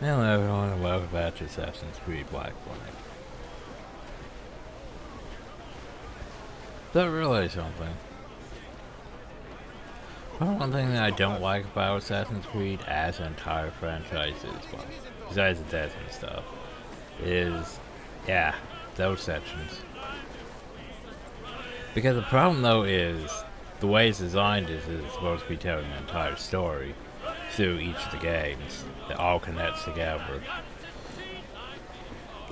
Hello everyone and welcome back to Assassin's Creed Black Flag. So really something. One thing that I don't like about Assassin's Creed as an entire franchise is, well, besides the death and stuff, is, yeah, those sections. Because the problem though is, the way it's designed is it's supposed to be telling an entire story through each of the games that all connects together.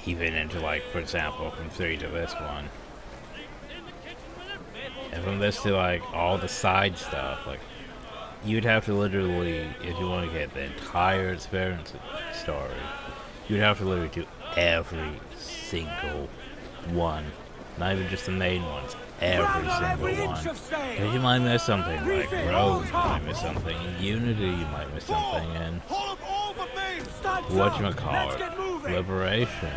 Even into, like, for example, from 3 to this one. And from this to, like, all the side stuff, like, you'd have to literally, if you want to get the entire experience story, you'd have to literally do every single one. Not even just the main ones, every single one. Because you might miss something, like Road, you might miss something, Unity, you might miss something, and whatchamacallit, Liberation,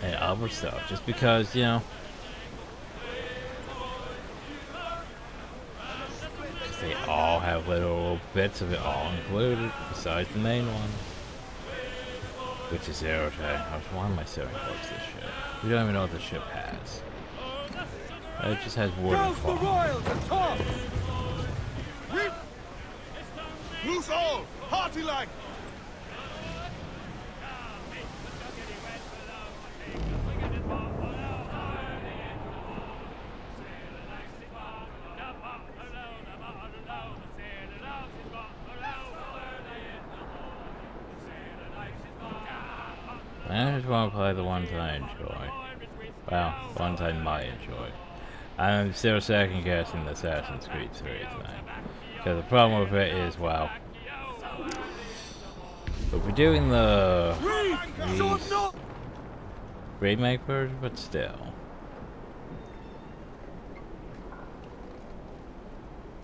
and other stuff. Just because, you know, they all have little bits of it all included, besides the main one. Which is zero tag. Why am I staring towards this ship? We don't even know what the ship has. It just has wooden claws. Loose all! Party like! I just want to play the ones I enjoy. Well, ones I might enjoy. I'm still second guessing the Assassin's Creed 3 thing. Because the problem with it is, well, but we're doing the remake version, but still.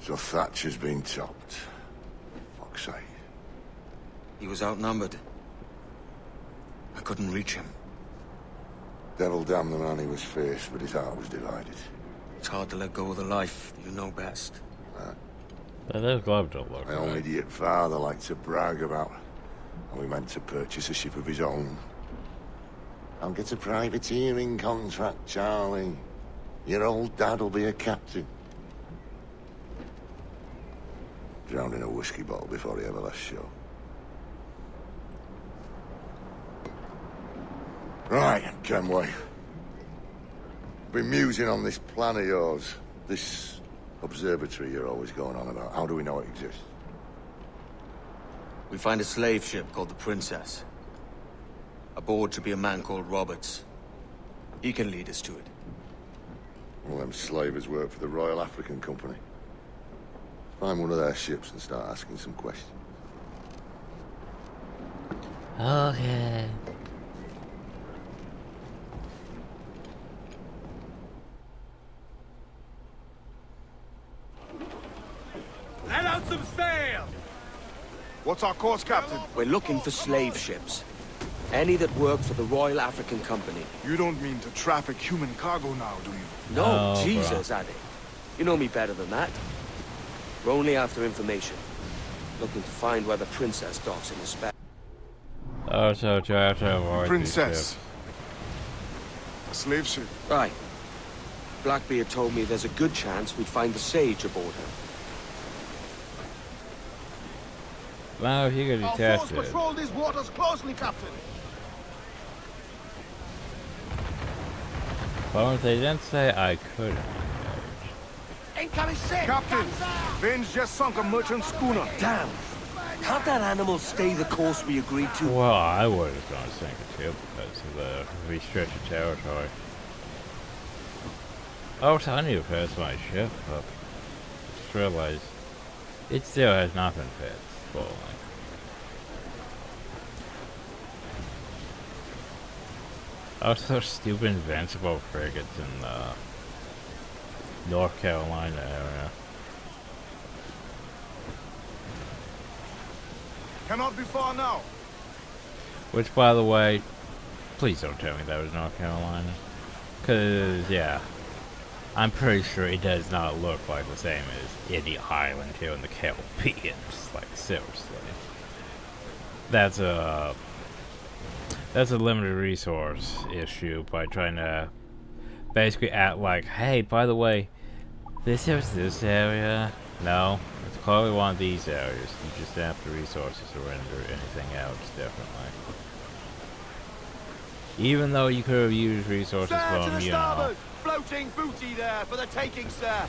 So Thatcher's been topped. Fuck's sake. He was outnumbered. I couldn't reach him. Devil damn the man he was faced, but his heart was divided. It's hard to let go of the life you know best. But those gloves don't look My own right. idiot father liked to brag about how he meant to purchase a ship of his own. I'll get a privateering contract, Charlie. Your old dad'll be a captain. Drowned in a whiskey bottle before he ever left shore. Right, Kenway. Been musing on this plan of yours. This observatory you're always going on about. How do we know it exists? We find a slave ship called the Princess. Aboard should be a man called Roberts. He can lead us to it. All them slavers work for the Royal African Company. Find one of their ships and start asking some questions. Okay. Let out some sail! What's our course, Captain? We're looking for slave ships. Any that work for the Royal African Company. You don't mean to traffic human cargo now, do you? No, Oh, Jesus, Addy. You know me better than that. We're only after information. Looking to find where the Princess docks in the spec. Oh, so do I have to avoid Princess. A slave ship. Right. Blackbeard told me there's a good chance we'd find the Sage aboard her. Well, if you get Our force detected. patrol these waters closely, Captain. Well, if they didn't say I couldn't engage. Incoming ship! Captain, Ben's just sunk a merchant schooner. Damn! Can't that animal stay the course we agreed to? Well, I would have gone sink it too because of the restricted territory. I was telling you first my ship, but I just realized it still has not been fixed fully. Also, stupid invincible frigates in the North Carolina area. Cannot be far now. Which, by the way, please don't tell me that was North Carolina. Because, yeah, I'm pretty sure it does not look like the same as any island here in the Caribbean. Just, like, seriously. that's a limited resource issue by trying to basically act like, hey, by the way, this is this area. No, it's clearly one of these areas. You just have the resources to render anything else differently. Even though you could have used resources from, you know, floating booty there for the taking, sir.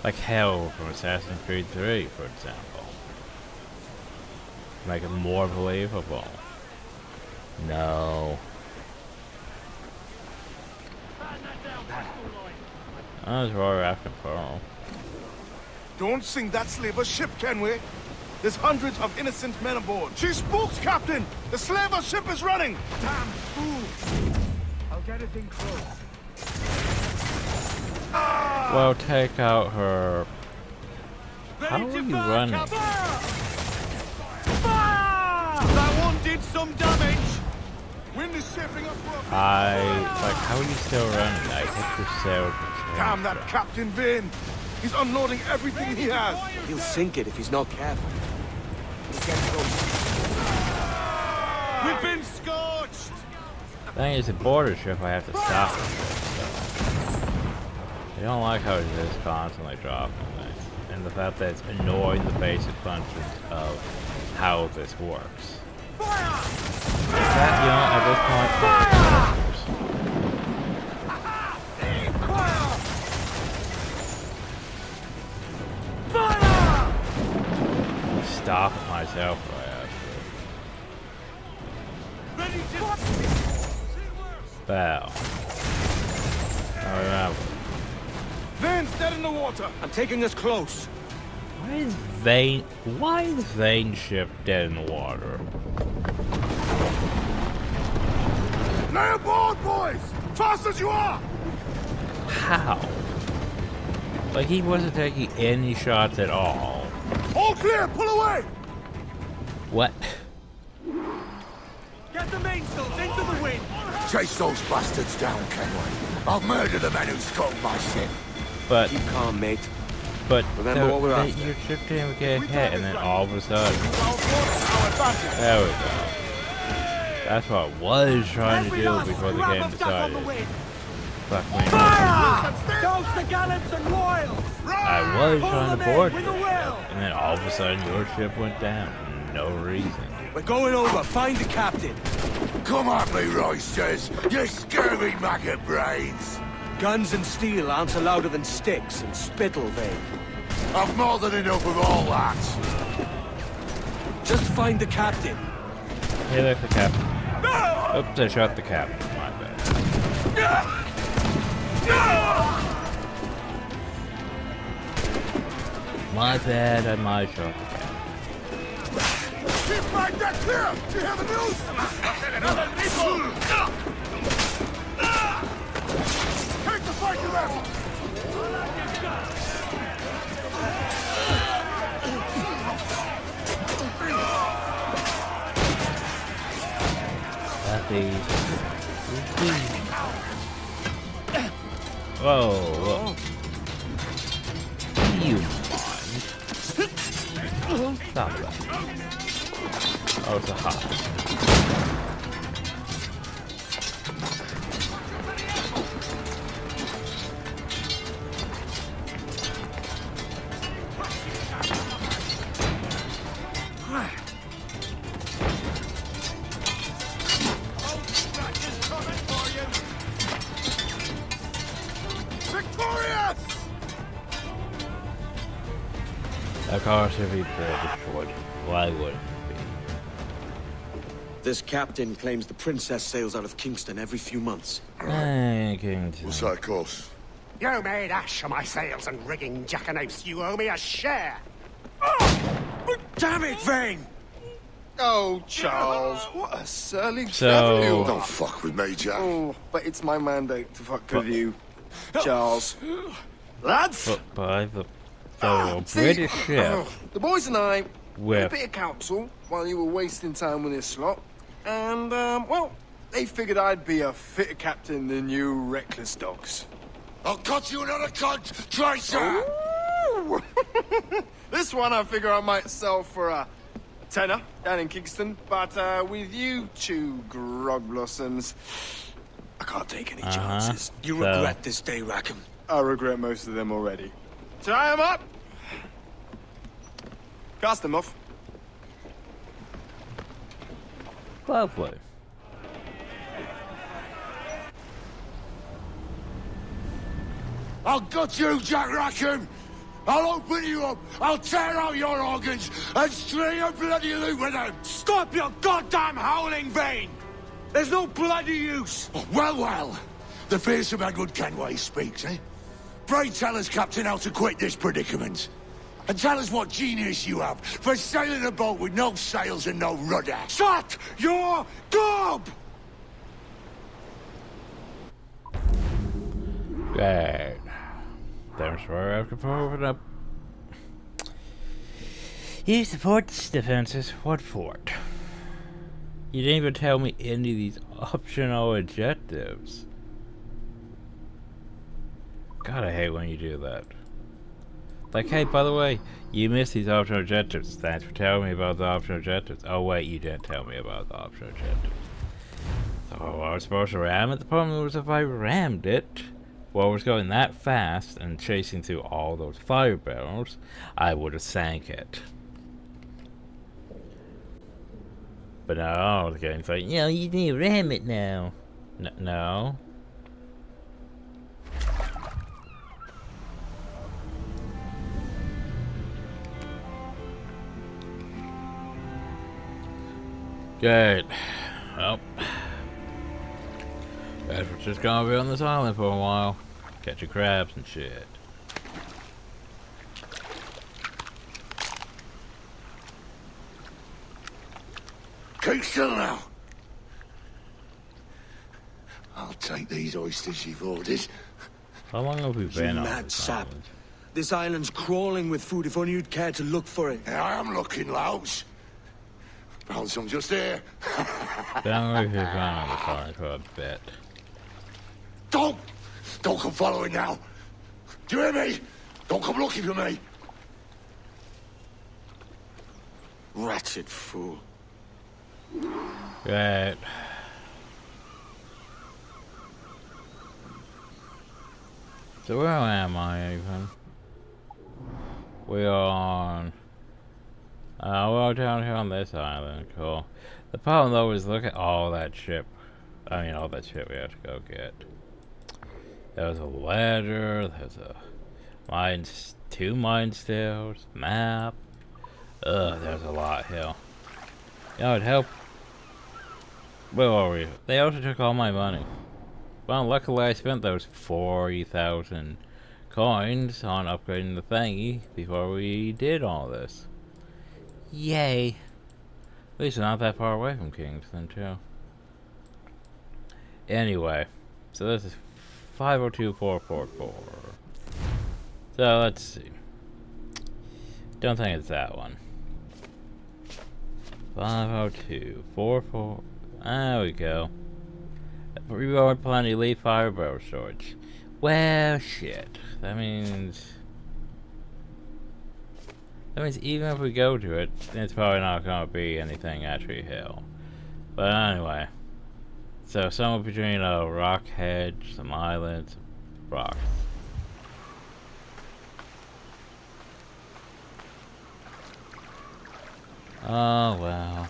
like hell from Assassin's Creed 3, for example. Make it more believable. No. That was Roy after Pearl. Don't sink that slaver ship, can we? There's hundreds of innocent men aboard. She spooks, Captain! The slaver ship is running! Damn fool! I'll get us in close. Well, take out her... How are you running? That one did some damage! Wind is shaping up for a... How are you still running? I hit the sail. Damn that Captain Vane! He's unloading everything he has! He'll sink it if he's not careful. We'll get close. We've been scorched! Thing is, a border ship, I have to stop it. So. I don't like how it is constantly dropping things. And the fact that it's annoying the basic functions of how this works. Fire! That, you know, at this point, stop it myself if I have to. Ready to... Bow. I remember. Vane's dead in the water! I'm taking us close. Why is Vane's ship dead in the water? Lay aboard, boys! Fast as you are! How? Like, he wasn't taking any shots at all. All clear! Pull away! What? Get the mainsails into the wind! Chase those bastards down, Kenway. I'll murder the men who scoped my ship. But, Keep calm, mate. Remember what we're after. your ship didn't get hit, and then all of a sudden... There we go. That's what I was trying to do before the game decided. Fuck me. Fire! Douse the gallants and royals! I was trying to board with your a will! ship, and then all of a sudden your ship went down for no reason. We're going over. Find the captain. Come at me, Roysters, you scurvy maggot brains. Guns and steel answer louder than sticks and spittle, Vane. I've more than enough of all that. Just find the captain. Hey, look, the captain. Oops, I shot the captain. My bad. My bad, I might shot the captain. Keep my deck clear! Do you hear the news? Take the fight to them! Whoa, whoa. You mind? Stop that. Oh, it's a hot. Victorious! That car should be destroyed. Why wouldn't it be? This captain claims the princess sails out of Kingston every few months. What's that course? You made ash of my sails and rigging, jackanapes. You owe me a share. Damn it, Vane! Oh, Charles, what a surly So- devil. Don't fuck with me, Jack. Oh, but it's my mandate to fuck with you, Charles. Lads, But by the See, British ship the boys and I had a with bit of counsel while you were wasting time with this slot. And, well, they figured I'd be a fitter captain than you reckless dogs. I'll cut you another cunt, Tracer! Ooh. This one I figure I might sell for a tenner down in Kingston, but with you two grog blossoms, I can't take any chances. You So- regret this day, Rackham. I regret most of them already. Tie them up! Cast them off. Lovely. I'll gut you, Jack Rackham! I'll open you up, I'll tear out your organs, and string a bloody loop with them! Stop your goddamn howling, Vane! There's no bloody use! Oh, well, the fearsome Edward Kenway speaks, eh? Pray tell us, Captain, how to quit this predicament. And tell us what genius you have for sailing a boat with no sails and no rudder. Shut your gob! Right. There's where I have to open up. You support the defenses. What fort? You didn't even tell me any of these optional objectives. God, I hate when you do that. Like, hey, by the way, you missed these optional objectives. Thanks for telling me about the optional objectives. Oh, wait, you didn't tell me about the optional objectives. So I was supposed to ram it. The problem was if I rammed it, while it was going that fast and chasing through all those fire barrels, I would have sank it. But now I was getting like, you know, you need to ram it now. No. Good. Well, guess we're just gonna be on this island for a while. Catching crabs and shit. Keep still now. I'll take these oysters you've ordered. How long have we been on Mad this sap. island? This island's crawling with food if only you'd care to look for it. Yeah, I am looking, Louts. Found some just here. Don't know if we've been on this island for a bit. Don't come following now. Do you hear me? Don't come looking for me. Wretched fool. Right. So where am I even? We're on... we're down here on this island. Cool. The problem though is look at all that ship. I mean all that shit we have to go get. There's a ladder, there's a mines, 2 mine stairs, map. There's a lot here. You know, it'd help. Where are we? They also took all my money. Well, luckily I spent those 40,000 coins on upgrading the thingy before we did all this. Yay. At least we're not that far away from Kingston, too. Anyway, so this is 502444. So let's see. Don't think it's that one. 50244. There we go. Reward plenty, leave fire barrel storage. Well, shit. That means even if we go to it, it's probably not gonna be anything actually hill. But anyway. So somewhere between a rock hedge, some islands, rocks. Oh well.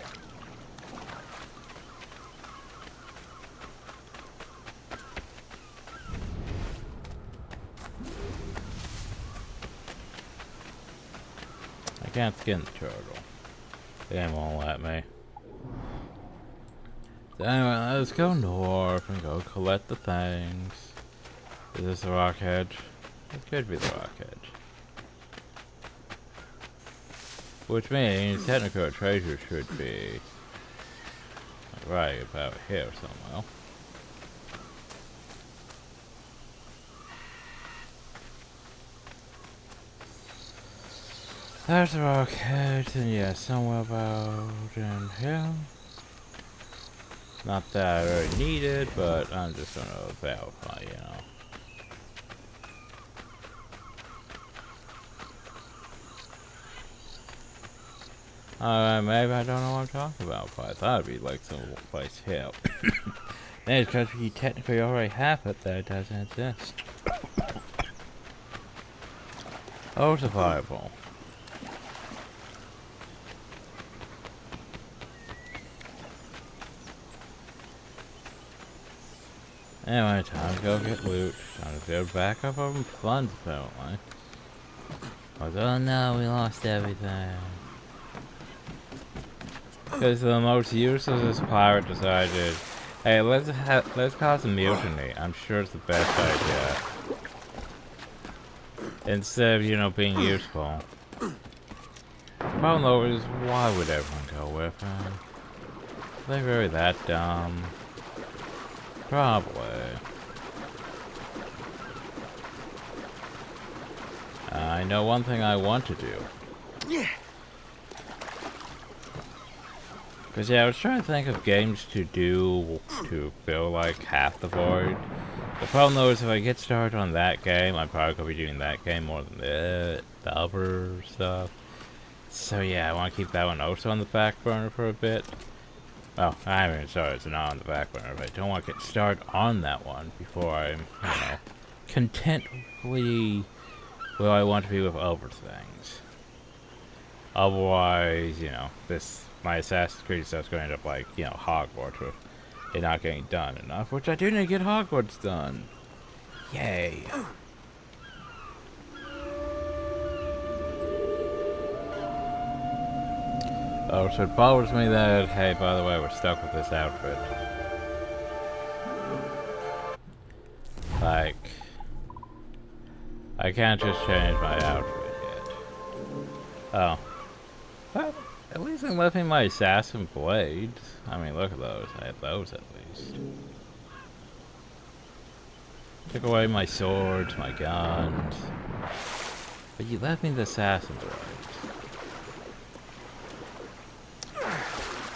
I can't skin the turtle. The game won't let me. So anyway, let's go north and go collect the things. Is this the rock hedge? It could be the rock hedge. Which means technical treasure should be right about here somewhere. There's the rock hedge, and yeah, somewhere about in here. Not that I really need it, but I'm just gonna verify, you know. Maybe I don't know what I'm talking about, but I thought it'd be like some place here. Then it's because you technically already have it that it doesn't exist. Oh, survival. Anyway, time to go get loot. Time to build back up on funds, apparently. Like, oh no, we lost everything. Because the most useless pirate decided, hey, let's cause a mutiny. I'm sure it's the best idea. Instead of, you know, being useful. The problem though is, why would everyone go with him? Are they really that dumb? Probably. I know one thing I want to do. Yeah. Cause yeah, I was trying to think of games to do to fill like half the void. The problem though is if I get started on that game, I'm probably gonna be doing that game more than the other stuff. So yeah, I want to keep that one also on the back burner for a bit. Well, I haven't even started, it's not on the back burner, but I don't want to get started on that one before I'm, you know, content with where I want to be with other things. Otherwise, you know, my Assassin's Creed stuff's going to end up like, you know, Hogwarts with it not getting done enough, which I do need to get Hogwarts done. Yay. Oh, so it bothers me that, hey, by the way, we're stuck with this outfit. Like, I can't just change my outfit yet. Oh. But at least it left me my assassin blades. I mean, look at those. I had those at least. Took away my swords, my guns. But you left me the assassin blades.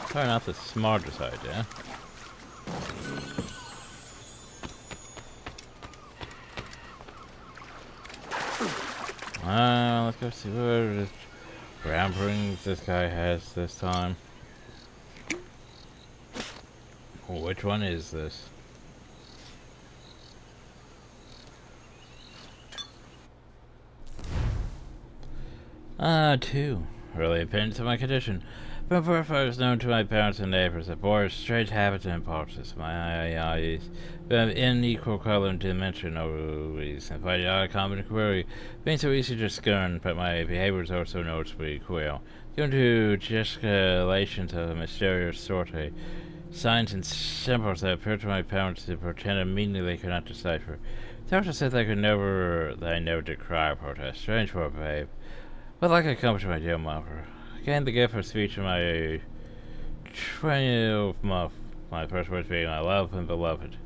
Probably not the smartest idea. Let's go see what ramparings this guy has this time. Which one is this? Two. Really opinions of my condition. Before I was known to my parents and neighbors, I bore strange habits and impulses. My eyes have unequal color and dimension always, and find it odd common query. Being so easy to discern, but my behavior is also noticeably queer. Due to gesticulations of a mysterious sort, signs and symbols that appear to my parents to pretend immediately they could not decipher. They also said that I never did cry or protest. Strange for a babe. But like I come to my dear mother. Gained the gift of speech in my 20th month. My first words being I love and beloved.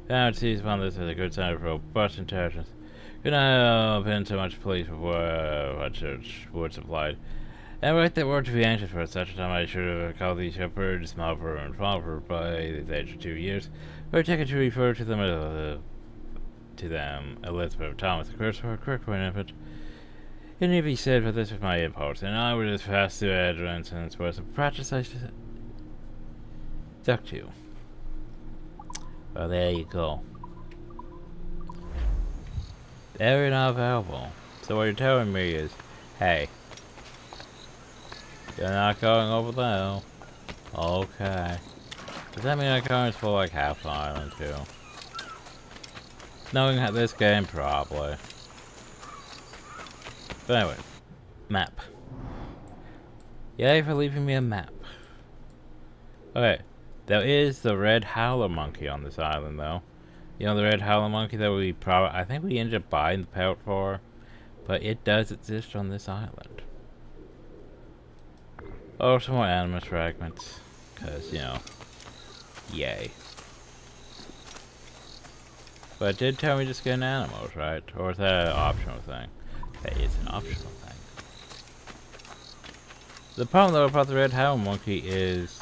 Parents sees upon this as a good sign of robust intelligence. Could not have been so much pleased with what such words applied. And right that word to be anxious for such a time I should have called these shepherds mother and father by the age of 2 years. Or taken to refer to them Elizabeth Thomas, the curse for a correct for an infant. It need be said, but this was my impulse, and I was as fast to advance and was a practice I stuck to. Well, there you go. They're not available. So what you're telling me is, hey, you're not going over there. Okay. Does that mean I can for like half the island too? Knowing how this game, probably. But anyway, map. Yay for leaving me a map. Okay, there is the red howler monkey on this island though. You know the red howler monkey that I think we ended up buying the pelt for, but it does exist on this island. Oh, some more animus fragments, cause you know, yay. But it did tell me just get an animals, right? Or is that an optional thing? That is an optional thing. The problem though about the red howler monkey is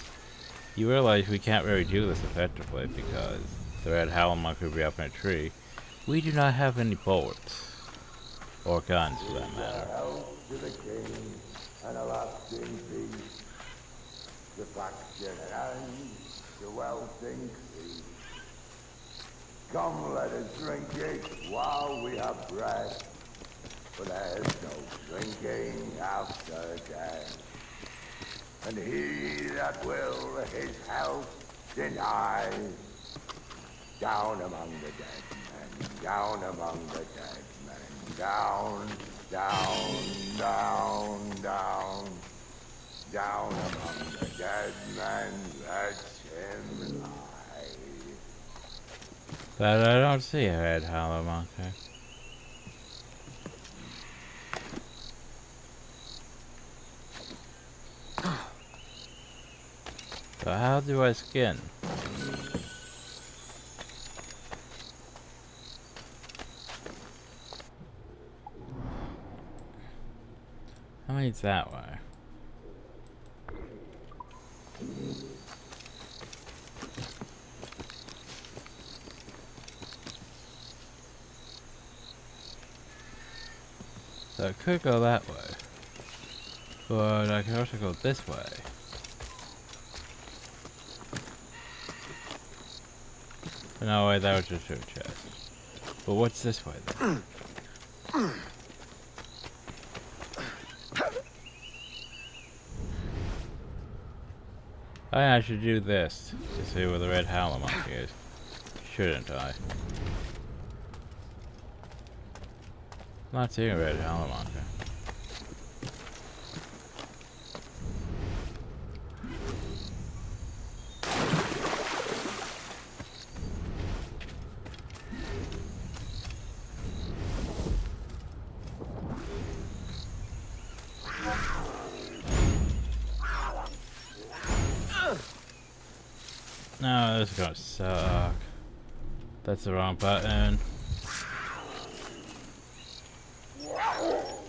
you realize we can't really do this effectively because the red howler monkey will be up in a tree. We do not have any bullets. Or guns for that matter. The faction ends, the wealth increase. Come, let us drink it while we have breath. For there's no drinking after death. And he that will his health deny, down among the dead men, down among the dead men, down, down, down, down, down among the dead men, let him lie. But I don't see a red hollow monkey. So how do I skin? How many's that way? So I could go that way, but I could also go this way. No way, that was just a chest. But what's this way then? I think I should do this to see where the red howler monkey is. Shouldn't I? Not seeing a red howler monkey. No, this is gonna suck. That's the wrong button.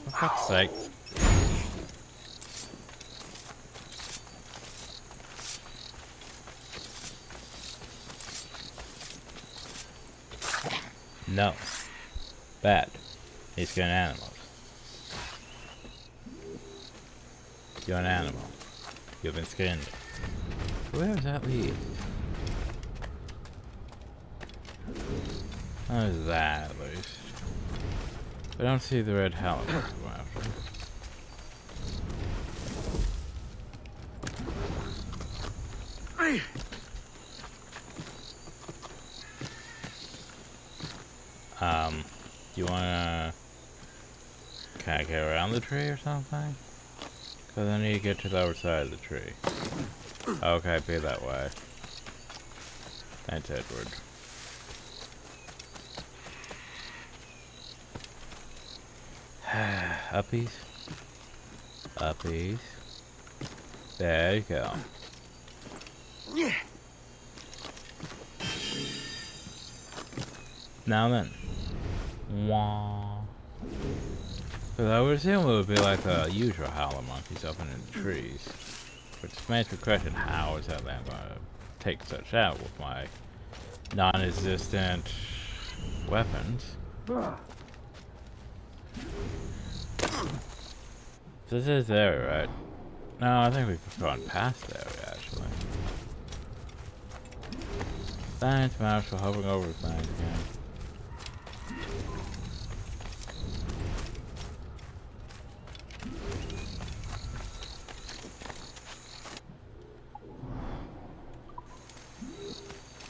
For fuck's sake. No. Bad. He's killing animals. You're an animal. You've been skinned. Where does that lead? How's that at least? I don't see the red howler monkey going after. Do you wanna... Can I get around the tree or something? Cause I need to get to the other side of the tree. Okay, be that way. Thanks, Edward. Uppies. Uppies. There you go. Yeah. Now then. Wah. Because I would assume it would be like the usual howler monkeys up in the trees. Which makes me question how exactly I'm going to take such out with my non-existent weapons. This is the area, right? No, I think we've gone past the area, actually. Thanks, mouse, for hovering over things again.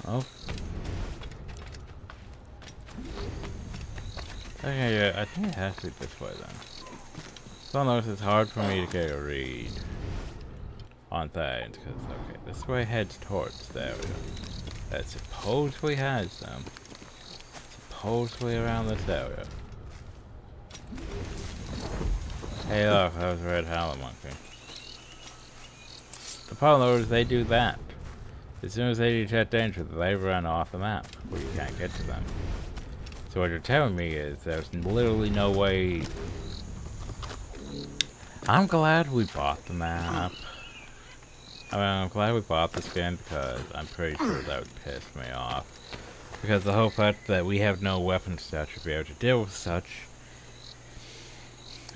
Oh. Okay, yeah, I think it has to be this way then. So notice it's hard for me to get a read on things, because, okay, this way heads towards the area that supposedly has them. Supposedly around this area. Hey look, that was a red howler monkey. The problem though is they do that. As soon as they detect danger, they run off the map, where you can't get to them. So what you're telling me is there's literally no way... I'm glad we bought the map. I mean, I'm glad we bought the skin because I'm pretty sure that would piss me off. Because the whole fact that we have no weapon stat to be able to deal with such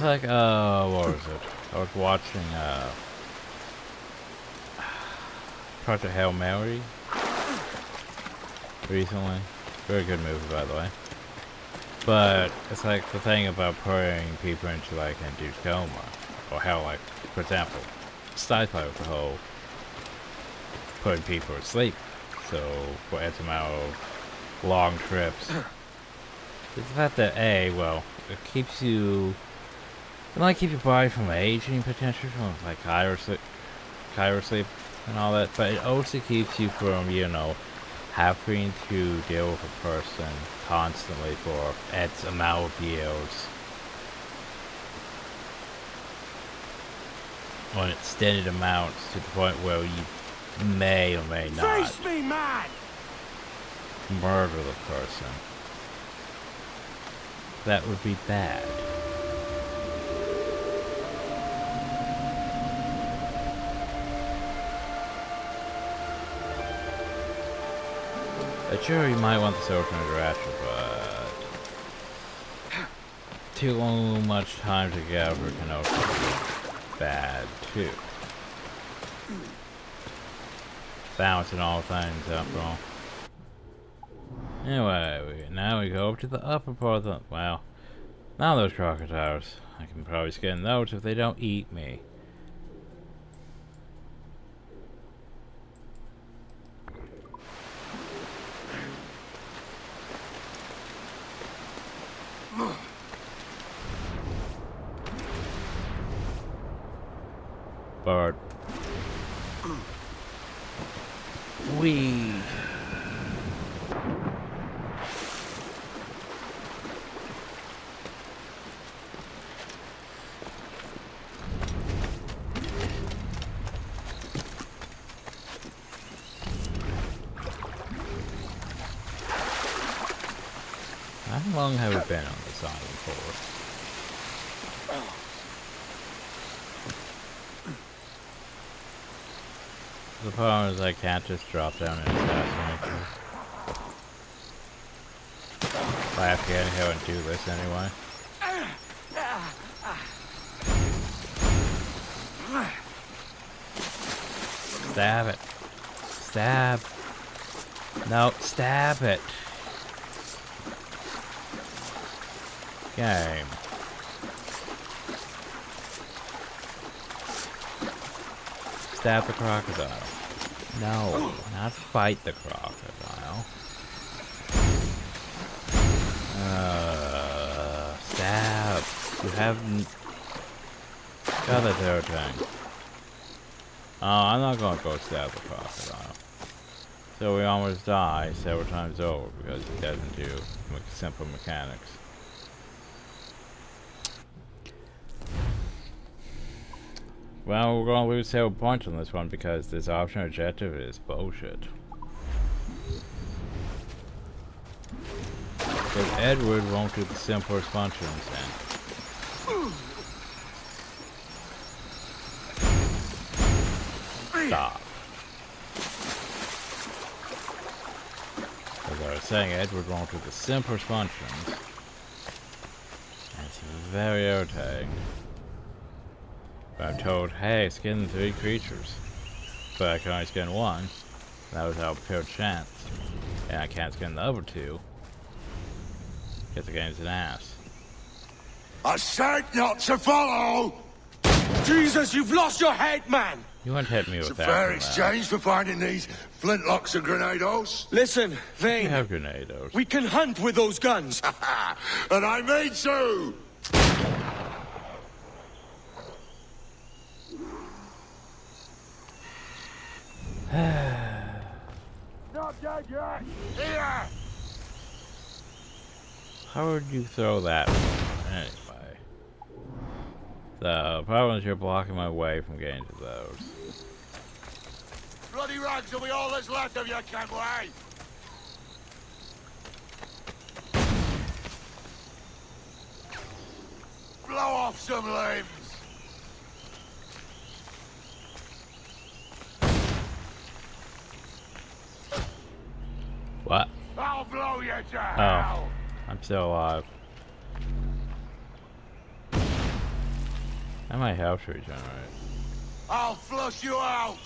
It's like, what was it? I was watching, Project Hail Mary recently. Very good movie, by the way. But it's like the thing about putting people into like induced coma, or how, like, for example, sci-fi with the whole putting people to sleep. So for X amount of long trips, it's the fact that well, it keeps you. It might keep your body from aging potentially from like cryo sleep and all that, but it also keeps you from, you know, having to deal with a person constantly for X amount of years on extended amounts to the point where you may or may not Face me, man! murder the person. That would be bad. Sure, you might want the social interaction, but too much time together can also be bad too. Balancing all things after all. Anyway, now we go up to the upper part of the, well, now those crocodiles. I can probably skin those if they don't eat me. But we how long have we been on this island for? The problem is I can't just drop down and assassinate them. I have to get in here and do this anyway. Stab it. Stab. No, stab it. Game. Stab the crocodile. No, not fight the crocodile. Stab. You haven't got the third thing. Oh, I'm not gonna go stab the crocodile. So we almost die several times over because it doesn't do simple mechanics. Well, we're gonna lose several points on this one because this optional objective is bullshit. Because Edward won't do the simplest functions then. Stop. As I was saying, Edward won't do the simplest functions. And it's very irritating. I'm told, hey, skin 3 creatures. But I can only skin 1. That was our pure chance. And I can't skin the other 2. Because the game's an ass. I said not to follow! Jesus, you've lost your head, man! You won't hit me with It's a that. fair exchange for finding these flintlocks and grenados. Listen, You Vane, have grenades. we can hunt with those guns. And I mean to! Not dead yet. Here! How would you throw that one? Anyway. The problem is you're blocking my way from getting to those. Bloody rags will be all that's left of you, Kenway! Blow off some limbs! What? I'll blow you to Oh. hell! I'm still alive. I might have to regenerate. I'll flush you out!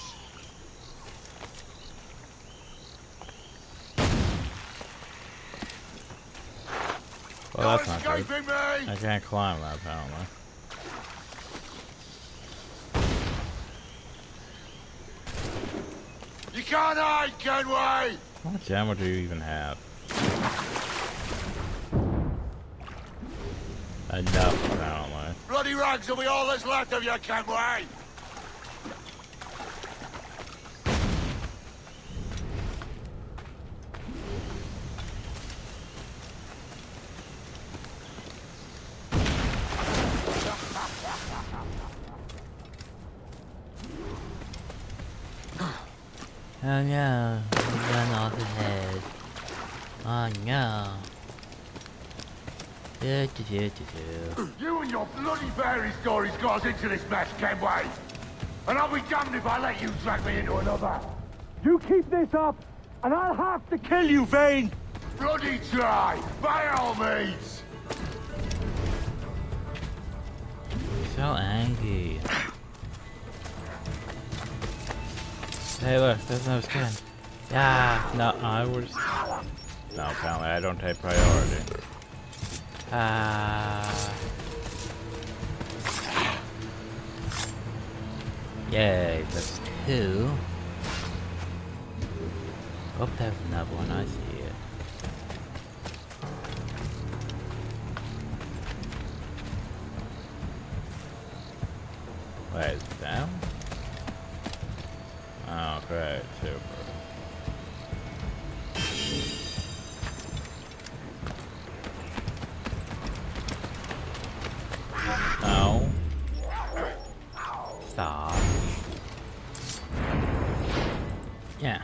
Well, that's not good. Escaping me! I can't climb that apparently. You can't hide, can we? How much ammo do you even have? Enough, apparently. Bloody rags will be all that's left of you, can we? Oh no, we run off ahead. Oh no. You and your bloody fairy stories got us into this mess, can we? And I'll be damned if I let you drag me into another. You keep this up, and I'll have to kill you, Vane! Bloody try, by all means. So angry. Hey look, there's no skin. Yeah, no, I was... No, apparently I don't take priority. Yay, that's 2. Oh, there's another one, I see it. Wait, is it down? Oh, great, super. No. Stop. Yeah.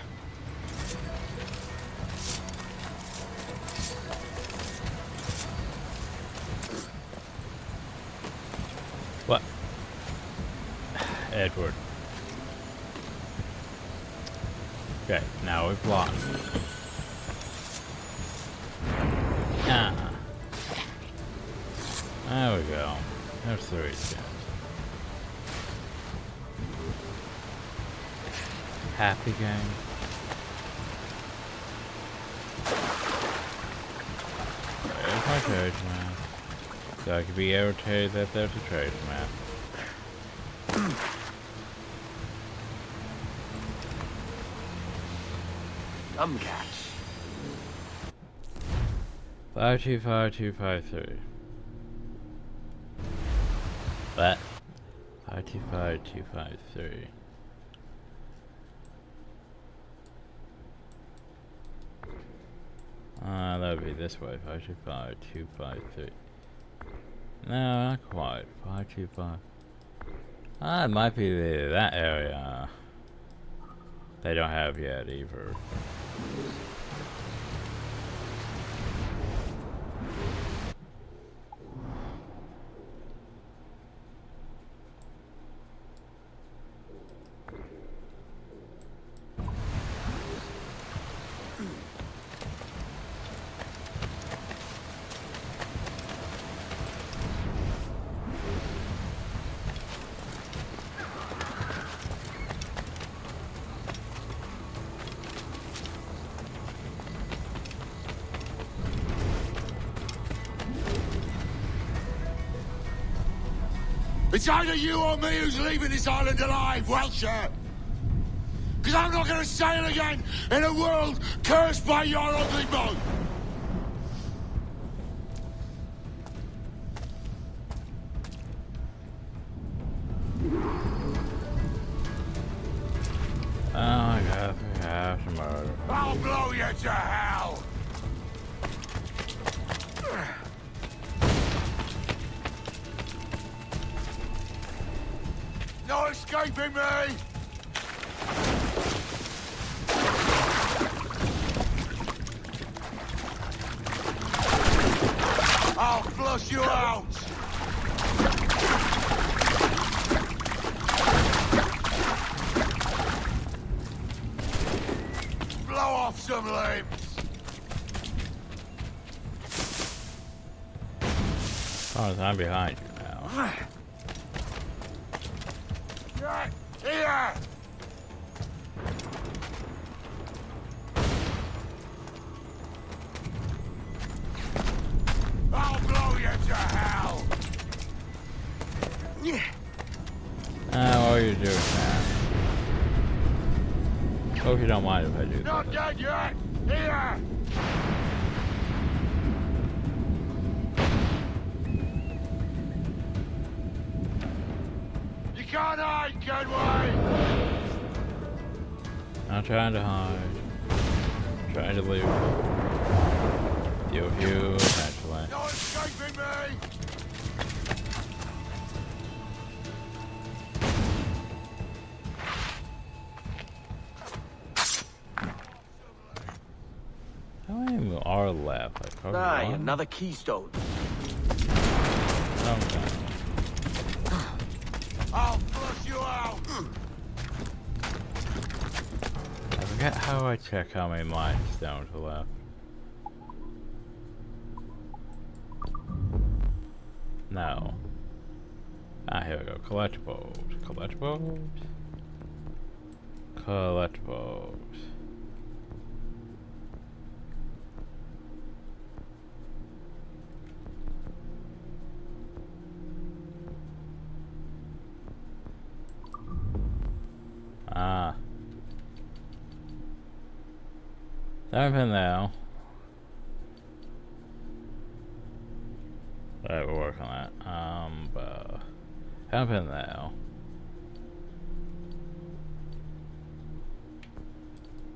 What? Edward. Okay, now we've blocked. Ah. There we go. There's 3 skins. Happy game. There's my trade map. So I could be irritated that there's a trade map. Catch. 525253. What? 525253. That would be this way. 525253. No, not quite. 525. It might be that area. They don't have yet either. It's either you or me who's leaving this island alive, Welcher. Because I'm not going to sail again in a world cursed by your ugly mug. Oh my god, we have to murder. I'll blow you to hell. No escaping me! I'll flush you out! Blow off some limbs! Oh, I'm behind you now. do it now. Hope you don't mind if I do Not this. dead yet! Here! You can't hide, Kenway! Not trying to hide. Trying to leave. Deal with you, eventually. No escaping me! How many are left? Like, probably Aye, one? another keystone. Okay. I'll flush you out! I forget how I check how many mind stones are left. No. Ah, here we go. Collectibles. Collectibles? Collectibles. Ah. Everything now. Alright, we'll work on that. Haven't now.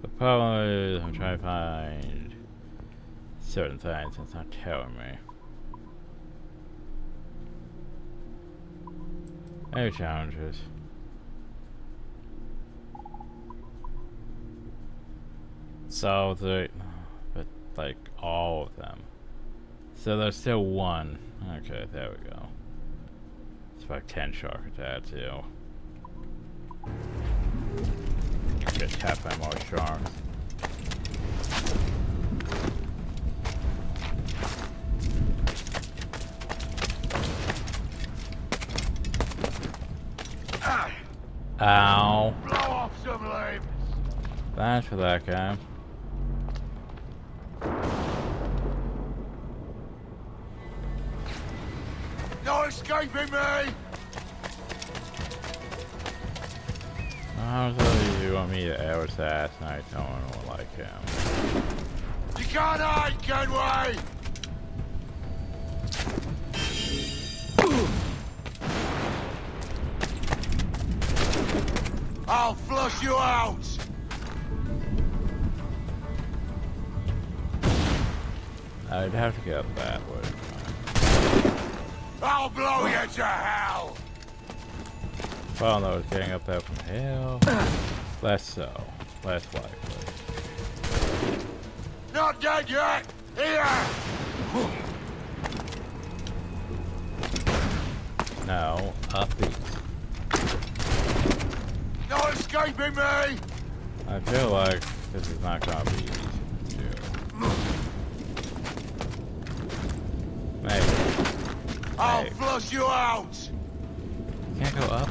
The problem is I'm trying to find certain things and it's not telling me. Any challenges? So but like all of them. So there's still one. Okay, there we go. It's like 10 shark attack too. Get tapped by more sharks. Ow. Blow off some limbs! Thanks for that guy. No escaping me! How do you want me to air assassinate someone like him? You can't hide, Kenway! I'll flush you out! I'd have to get up that way. I'll blow you to hell! Well, no, it's getting up there from hell. Less so. Less likely. Not dead yet! Here! No, upbeat. No escaping me! I feel like this is not gonna be easy to do. Maybe. I'll Maybe. flush you out! Can't go up?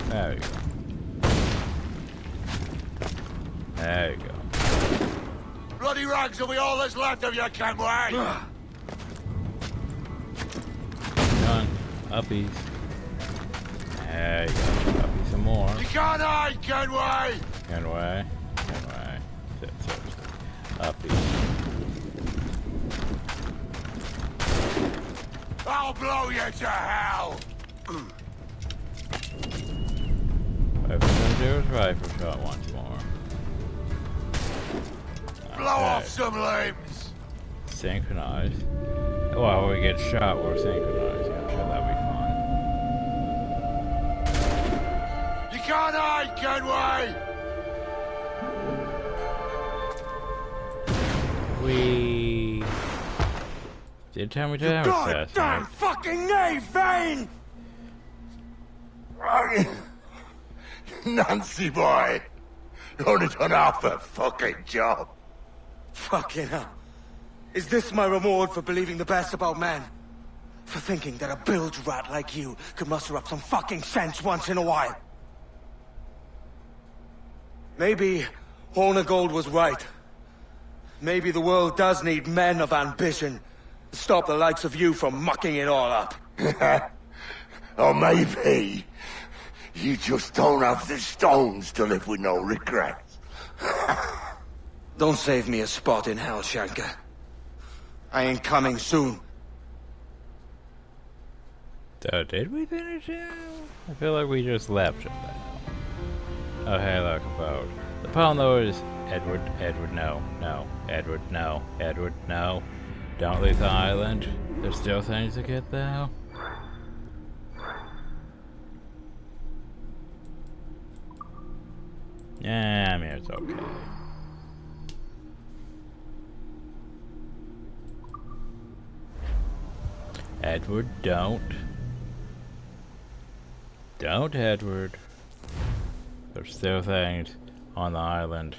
There you go. There you go. Bloody rags will be all that's left of you, Kenway! Done. Uppies. There you go. Uppies some more. You can't hide, Kenway! Kenway. Kenway. Sit, sit, sit. Uppies. I'll blow you to hell! What I'm gonna do is rifle shot once more. Blow off some limbs! Synchronized. Well, we get shot, we're synchronized. I'm sure that'll be fun. You can't hide, Kenway! We did tell me to have Goddamn assassinate. fucking knave, Vane! Nancy boy! You only done half the fucking job! Fucking hell. Is this my reward for believing the best about men? For thinking that a bilge rat like you could muster up some fucking sense once in a while? Maybe Horner Gold was right. Maybe the world does need men of ambition to stop the likes of you from mucking it all up. Or maybe You just don't have the stones to live with no regrets. Don't save me a spot in hell, Shanka. I ain't coming soon. So did we finish him? I feel like we just left him now. Okay, look about. The problem though is Edward, no, Edward, no. Don't leave the island. There's still things to get though. Yeah, I mean it's okay. Edward, don't. Don't, Edward. There's still things on the island.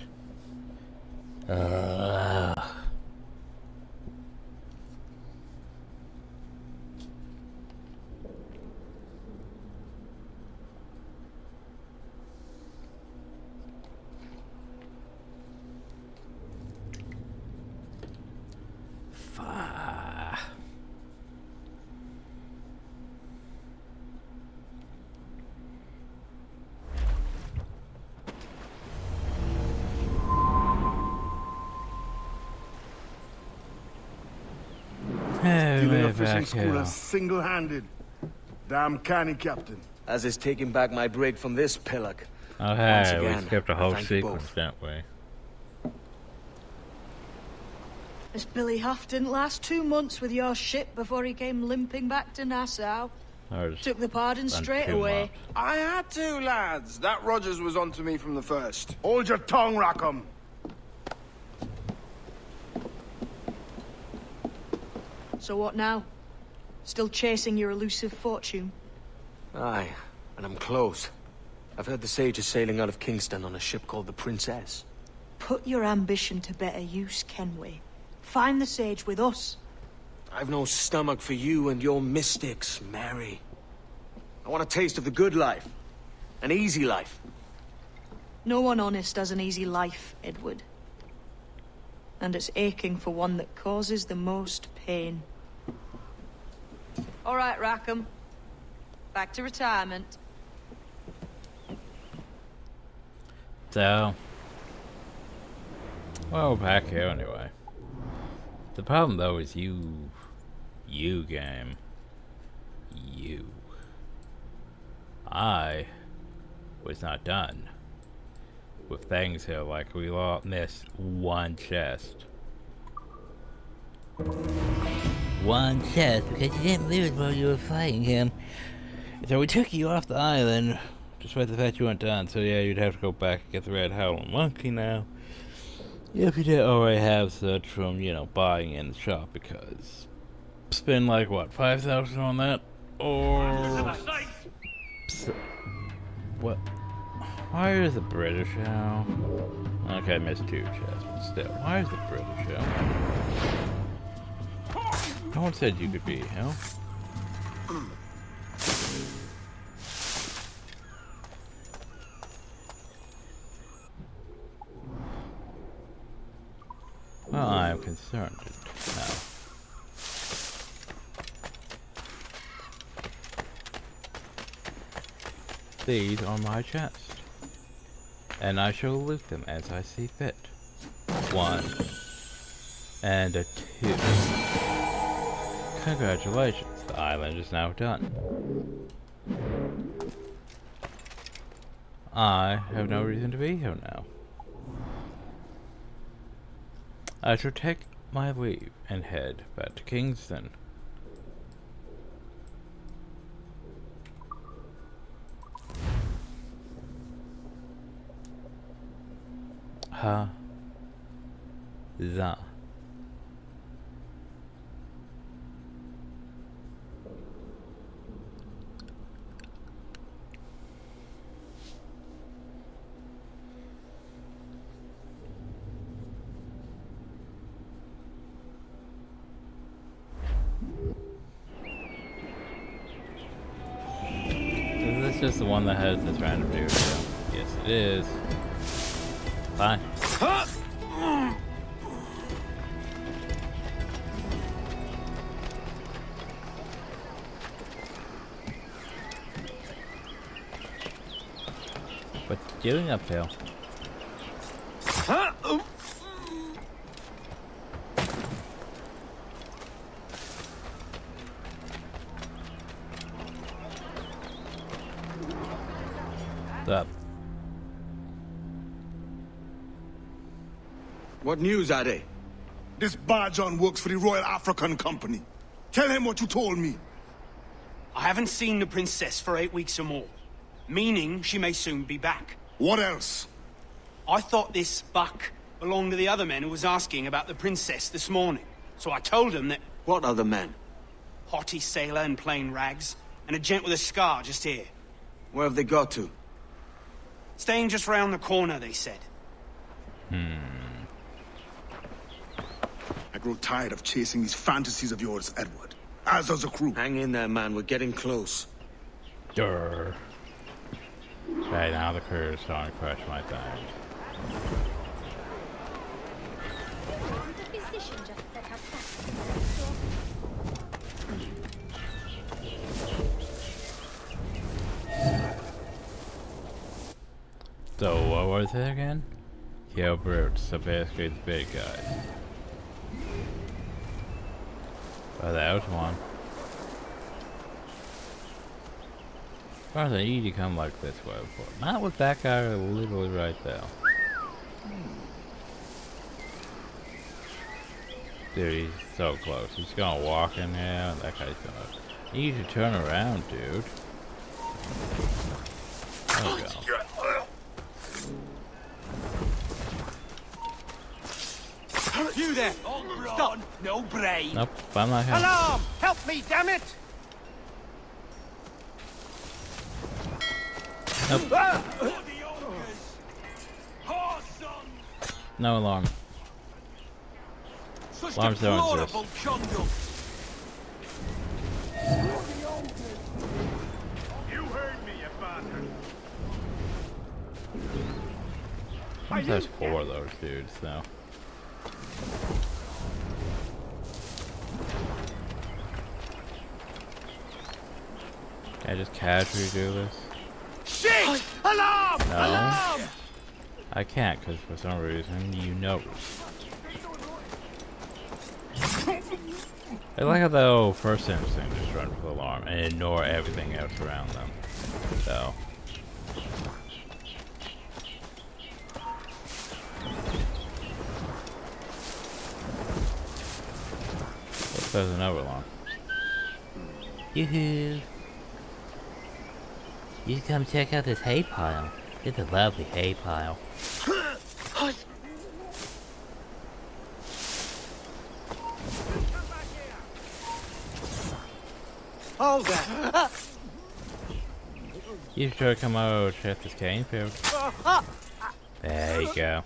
Stealing a fishing schooner single-handed. Damn canny, Captain. As is taking back my brig from this pillock. Oh Once hey, again, we skipped a I whole thank you sequence, both. didn't we? This Billy Huff didn't last 2 months with your ship before he came limping back to Nassau. Took the pardon straight away. I had to, lads. That Rogers was onto me from the first. Hold your tongue, Rackham. So what now? Still chasing your elusive fortune? Aye, and I'm close. I've heard the Sage is sailing out of Kingston on a ship called the Princess. Put your ambition to better use, Kenway. Find the Sage with us. I've no stomach for you and your mystics, Mary. I want a taste of the good life. An easy life. No one honest has an easy life, Edward. And it's aching for one that causes the most pain. All right, Rackham. Back to retirement. So, well, back here anyway. The problem though is you game. You. I was not done with things here, like we missed one chest. One chest, because you didn't lose while you were fighting him. So we took you off the island, despite the fact you weren't done. So yeah, you'd have to go back and get the Red Howling Monkey now. If you didn't already have such from, you know, buying in the shop, because spend like, what, 5,000 on that? Or... what? Why is the British now? Okay, I missed 2 chests, but still. Why is the British now? No one said you could be, hell. Well, I am concerned now. These are my chests, and I shall loot them as I see fit. 1 and a 2. Congratulations, the island is now done. I have no reason to be here now. I shall take my leave and head back to Kingston. Za. Is this just the one that has this random dude? Yes, it is. Fine. What you doing up there? What's up? What news, Ade? This Barjon works for the Royal African Company. Tell him what you told me. I haven't seen the princess for 8 weeks or more, meaning she may soon be back. What else? I thought this buck belonged to the other men who was asking about the princess this morning. So I told him that... What other men? Haughty sailor in plain rags, and a gent with a scar just here. Where have they got to? Staying just round the corner, they said. I grow tired of chasing these fantasies of yours, Edward. As does the crew. Hang in there, man. We're getting close. Durr. Okay, now the crew is starting to crush my thing. The physician just set up So, what was it again? Kill brutes, so basically the big guys. Oh, that was one. As far as I need to come like this way before. Not with that guy literally right there. Dude, he's so close. He's gonna walk in there, and that guy's gonna... You need to turn around, dude. There we go. You there! Stop! No brain! Nope, I'm not him. Alarm! Help me, damn it! Nope. No alarm. Alarms don't exist. You heard me, you bastard. I think there's 4 of those dudes, though. Can I just casually do this? Shit! Alarm! No. Alarm! I can't, because for some reason, you know. I like how the first instinct just run for the alarm and ignore everything else around them. So. There's another alarm. Yoo-hoo! You should come check out this hay pile. It's a lovely hay pile. Hold that! You should try to come out and check this cane field. There you go.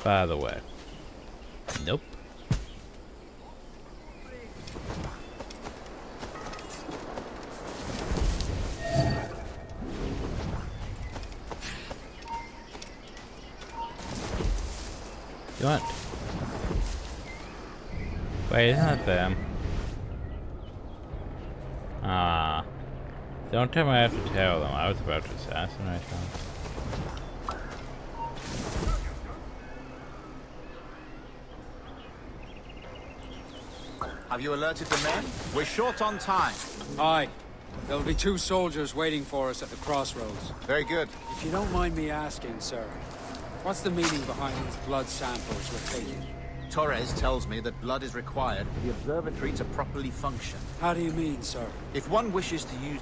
By the way. Nope. You want? Wait, isn't that them? Ah. Don't tell me I have to tell them. I was about to assassinate them. Have you alerted the men? We're short on time. Aye. There'll be 2 soldiers waiting for us at the crossroads. Very good. If you don't mind me asking, sir, what's the meaning behind these blood samples we're taking? Torres tells me that blood is required for the observatory to properly function. How do you mean, sir? If one wishes to use...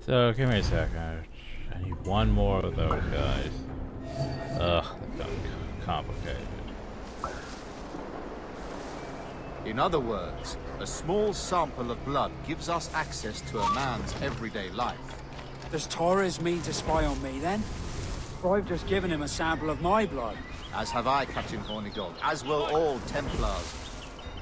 So, give me a second. I need one more of those guys. Ugh, that's complicated. In other words, a small sample of blood gives us access to a man's everyday life. Does Torres mean to spy on me, then? Or I've just given him a sample of my blood. As have I, Captain Hornigold, as will all Templars.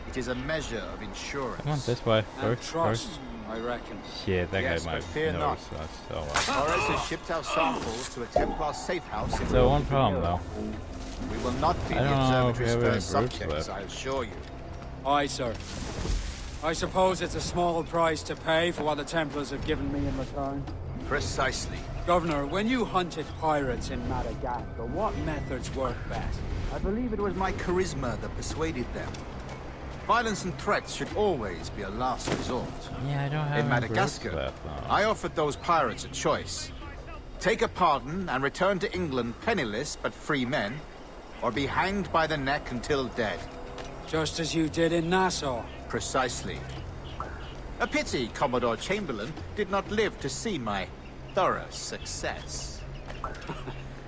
It is a measure of insurance. Come on, this way. And First. trust, I reckon. Shit, that Yes, guy but might fear not. notice us. Oh Torres has shipped our samples to a Templar safe house in So one problem, though. We will not be I the don't know if we observatory's have any first groups subjects, left. I assure you. Aye, sir. I suppose it's a small price to pay for what the Templars have given me in return. Precisely. Governor, when you hunted pirates in Madagascar, what methods worked best? I believe it was my charisma that persuaded them. Violence and threats should always be a last resort. Yeah, I don't have In Madagascar, I offered those pirates a choice. Take a pardon and return to England penniless but free men, or be hanged by the neck until dead. Just as you did in Nassau. Precisely. A pity Commodore Chamberlain did not live to see my thorough success.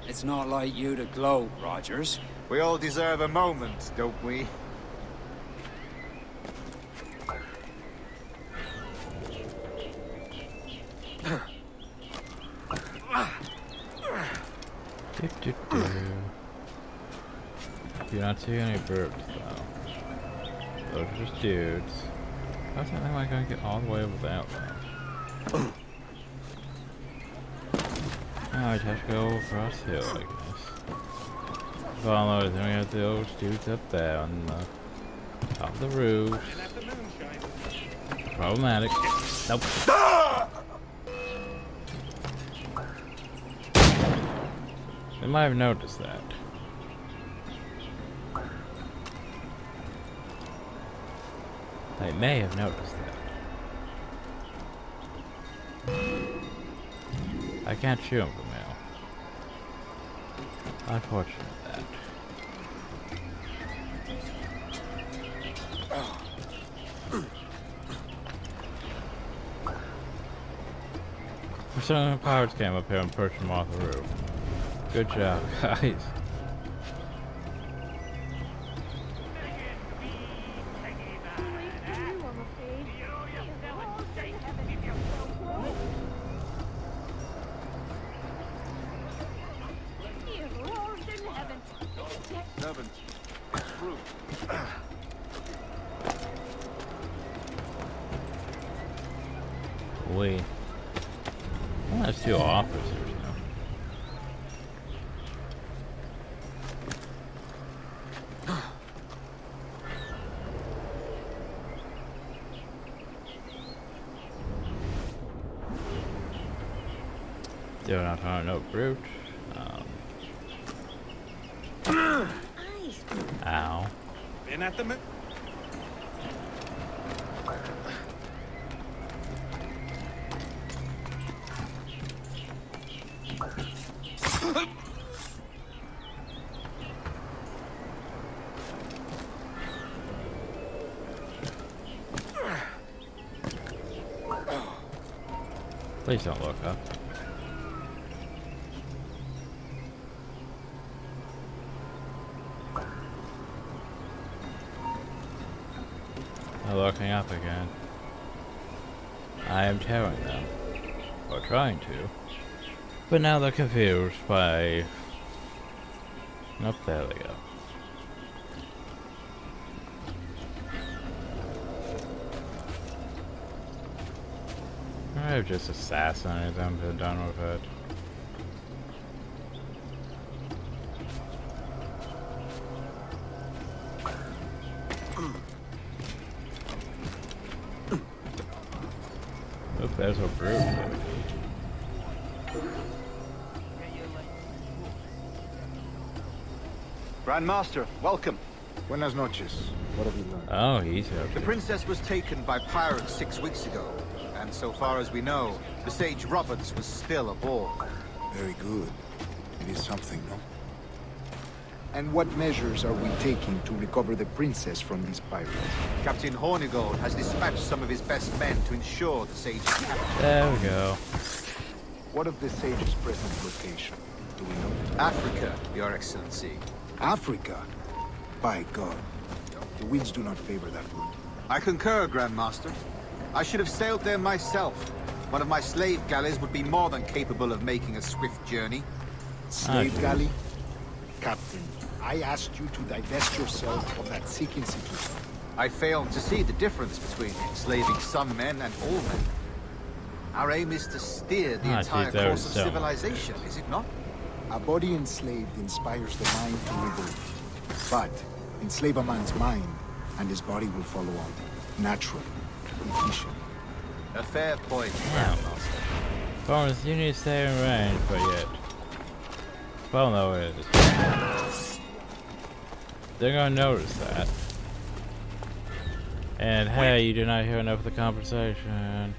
It's not like you to gloat, Rogers. We all deserve a moment, don't we? You're not seeing any birds, though. Those are just dudes. How's that like gonna get all the way over that one? Oh, I just have to go across hill, I guess. Follow, then we have those dudes up there on the top of the roof. Problematic. Nope. They might have noticed that. They may have noticed that. I can't shoot them from now. Unfortunate that. Some of the pirates came up here and pushed them off the roof. Good job, guys. Wait. Well, that's two officers now. Still not found no brute. Ow. Been at the Please don't look up. They're looking up again. I am tearing them. Or trying to. But now they're confused by... Nope, there they go. I've just assassinated them to done with it. Oop, there's a brute. Grandmaster, welcome. Buenas noches. What have you learned? Oh, he's here. The princess was taken by pirates 6 weeks ago. And so far as we know, the Sage Roberts was still aboard. Very good. It is something, no? And what measures are we taking to recover the princess from these pirates? Captain Hornigold has dispatched some of his best men to ensure the Sage's capture. There we go. What of the Sage's present location? Do we know? Africa, Your Excellency. Africa? By God. The winds do not favor that route. I concur, Grandmaster. I should have sailed there myself. One of my slave galleys would be more than capable of making a swift journey. Slave galley? Captain, I asked you to divest yourself of that sick institution. I failed to see the difference between enslaving some men and all men. Our aim is to steer the entire course of civilization, is it not? A body enslaved inspires the mind to revolt. But enslave a man's mind, and his body will follow on. Naturally. Efficient. A fair point, Grandmaster. Bonus, you need to stay in range, but yet. Well, no, it is. They're gonna notice that. And hey, you did not hear enough of the conversation.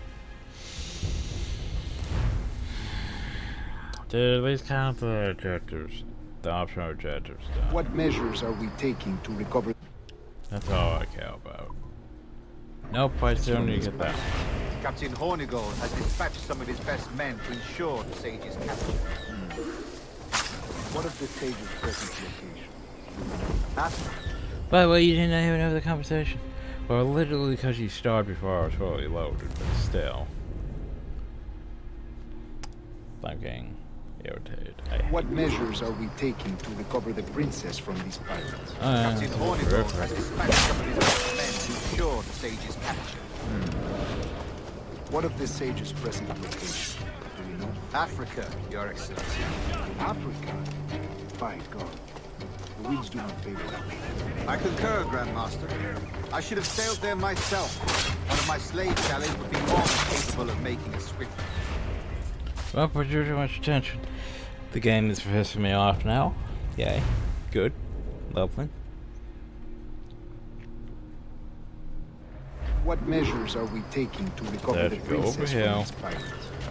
Did at least count the objectives, the optional objectives done. What measures are we taking to recover? That's all I care about. Nope, I still need to get that. Captain Hornigold has dispatched some of his best men to ensure the Sage's capture. What of the Sage's present location? By the way, you didn't even have the conversation. Well, literally because you started before I was fully loaded, but still. I'm getting irritated. What measures are we taking to recover the princess from these pirates? Captain Hornigold has dispatched some of his best men to ensure the Sage's capture. What of the Sage's present location? Do we know? Africa, Your Excellency. Africa? By God. The winds do not favor that. I concur, Grandmaster. I should have sailed there myself. One of my slave galleys would be more than capable of making a swift. Well, put too much attention. The game is pissing me off now. Yay. Good. Lovely. What measures are we taking to recover the princess from these pirates?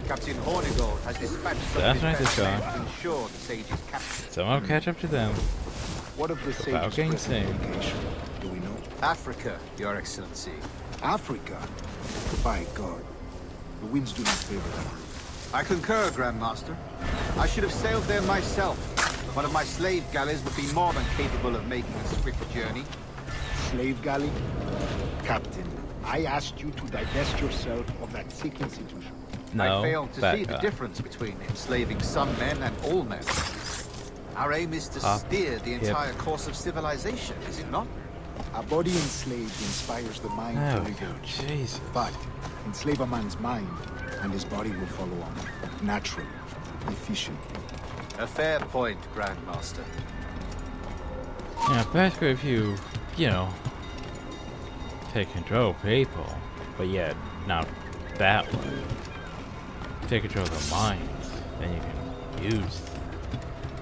Captain Hornigold has dispatched some of his best men to ensure the Sage's capture. Someone catch up to them. What of the Sage's present location? Do we know? Africa, Your Excellency. Africa? By God. The winds do not favor that. I concur, Grandmaster. I should have sailed there myself. One of my slave galleys would be more than capable of making a swift journey. Slave galley? Captain, I asked you to divest yourself of that sick institution. No, I failed to see the difference between enslaving some men and all men. Our aim is to steer the entire course of civilization, is it not? A body enslaved inspires the mind to live. Jesus. But enslave a man's mind, and his body will follow on. Naturally. Efficiently. A fair point, Grandmaster. Yeah, basically if you know, take control of people, but yet not that way. Take control of the minds, then you can use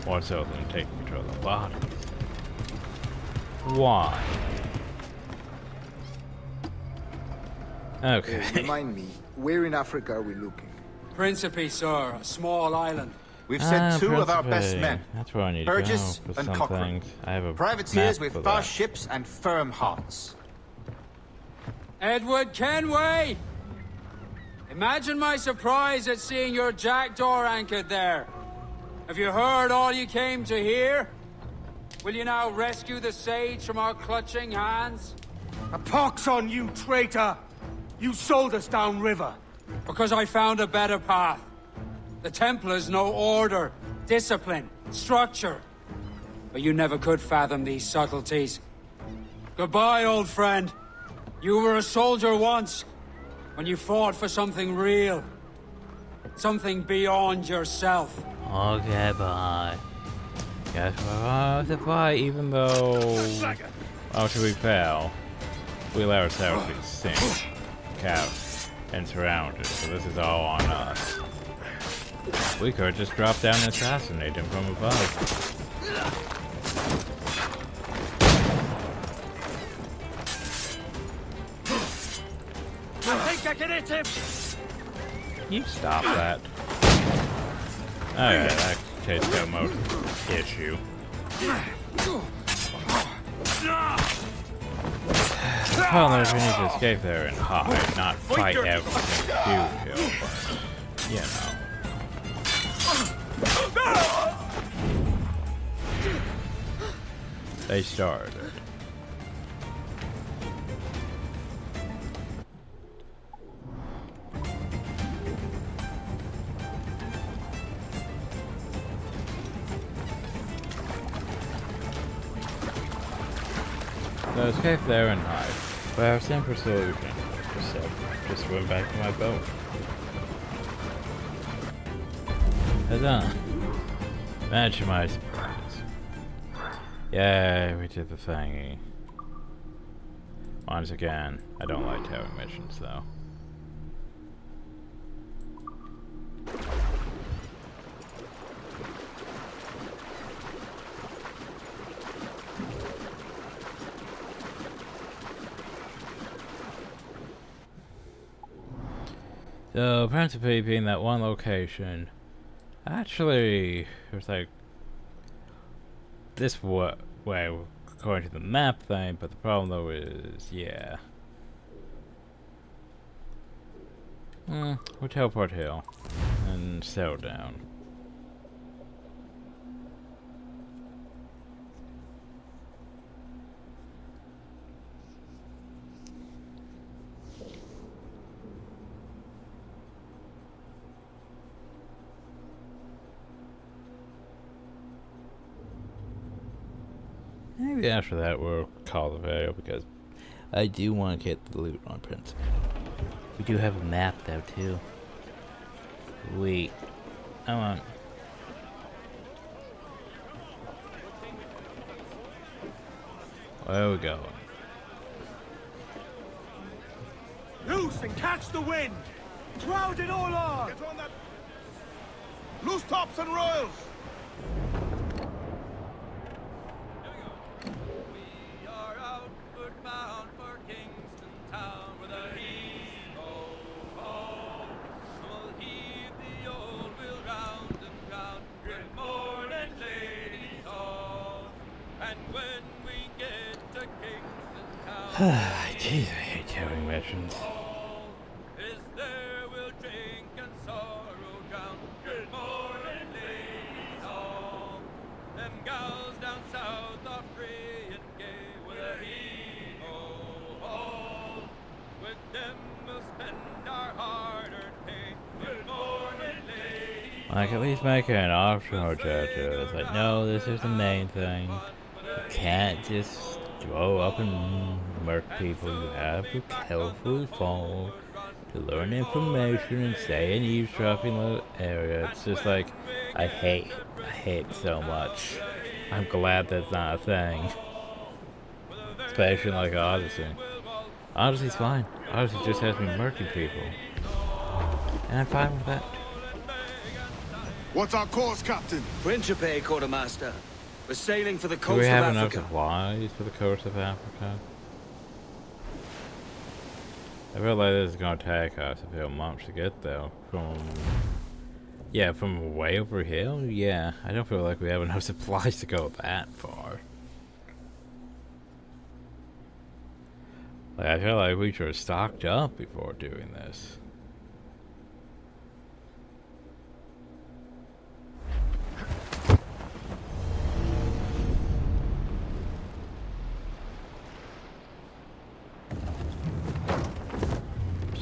more so than taking control of the bodies. Why? Okay. Remind me, where in Africa are we looking? Principe, sir, a small island. We've sent two of our best men. That's where I need Burgess to go. and Cochrane. I have a privateers with fast ships and firm hearts. Edward Kenway! Imagine my surprise at seeing your jackdaw anchored there. Have you heard all you came to hear? Will you now rescue the Sage from our clutching hands? A pox on you, traitor! You sold us downriver. Because I found a better path. The Templars know order, discipline, structure. But you never could fathom these subtleties. Goodbye, old friend. You were a soldier once, when you fought for something real. Something beyond yourself. Okay, bye. Guess we're on to fight, even though after we fail, we let ourselves be sink, capped, and surrounded. So this is all on us. We could just drop down and assassinate him from above. I think I can hit him! You stop that. Okay, that takes no more issue. Well, there's we need to escape there and hide, not fight everything to kill, but, you know. They started. So escape there and hide. But our simple solution just swim back to my boat. Huzzah! Manage my surprise. Yay, we did the thingy. Once again, I don't like having missions though. The Principe being that one location. Actually, there's like this way according to the map thing, but the problem though is, yeah. We'll teleport Hill and settle down. Maybe after that we'll call the video because I do want to get the loot on Prince. We do have a map though too. Wait, come on. Where we going? Loose and catch the wind! Crowd it all on! Get on that! Loose tops and royals! Jeez, I hate having missions. Like, at least make it an optional objective. It's like, no, this is the main thing. You can't just go up and murk people. You have to carefully follow to learn information and stay in eavesdropping little area. It's just like, I hate it so much. I'm glad that's not a thing. Especially like Odyssey. Odyssey's fine. Odyssey just has me murking people. And I'm fine with that. What's our course, Captain? Principe, Quartermaster. We're sailing for the coast Do we have of enough Africa. supplies for the coast of Africa? I feel like this is gonna take us a few months to get there. From way over here? Yeah, I don't feel like we have enough supplies to go that far. Like, I feel like we should have stocked up before doing this.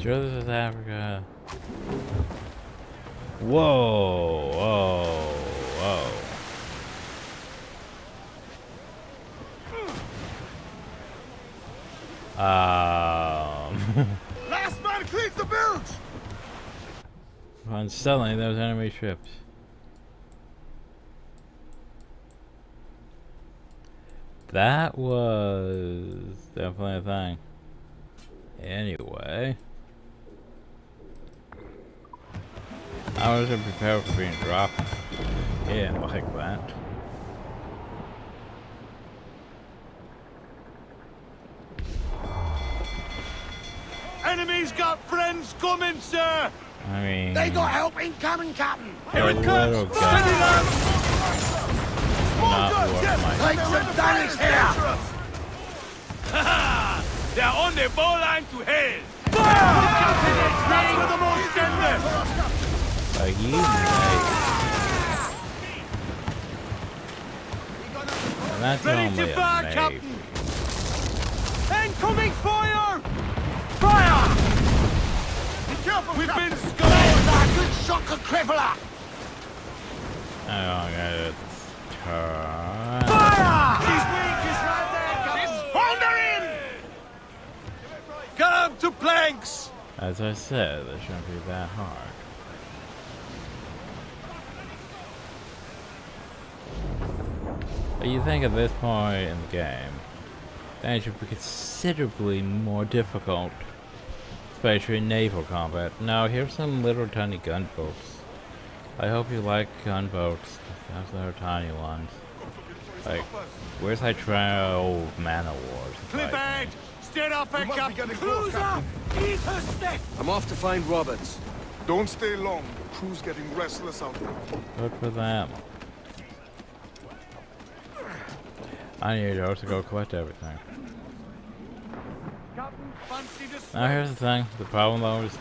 Sure this is Africa. Whoa, whoa, whoa. Last man cleans the bilge! On suddenly those enemy ships. That was definitely a thing. Anyway. I wasn't prepared for being dropped. Yeah, like that. Enemies got friends coming, sir! I mean... They got help incoming, Captain! Here it comes! Steady, lads! Small guns, yes! Take some damage here! They're on the bowline to hell! Fire! That's where the most send them! You and that's ready only to fire, a maybe. Captain! Incoming fire! Fire! Be careful, we've been scored! A good shocker crippler! I don't get it. Turn. Fire! He's weak, he's right there, Captain! Hold her in! Get him to planks! As I said, this shouldn't be that hard. But you think at this point in the game, things should be considerably more difficult, especially in naval combat. Now, here's some little tiny gunboats. I hope you like gunboats. Those little tiny ones. Like, where's that old Man of Wars? Clip edge! Steer up, Captain! Cruiser! Eat her stick! I'm off to find Roberts. Don't stay long. The crew's getting restless out there. Good for them. I need to also go collect everything. Now here's the thing. The problem though is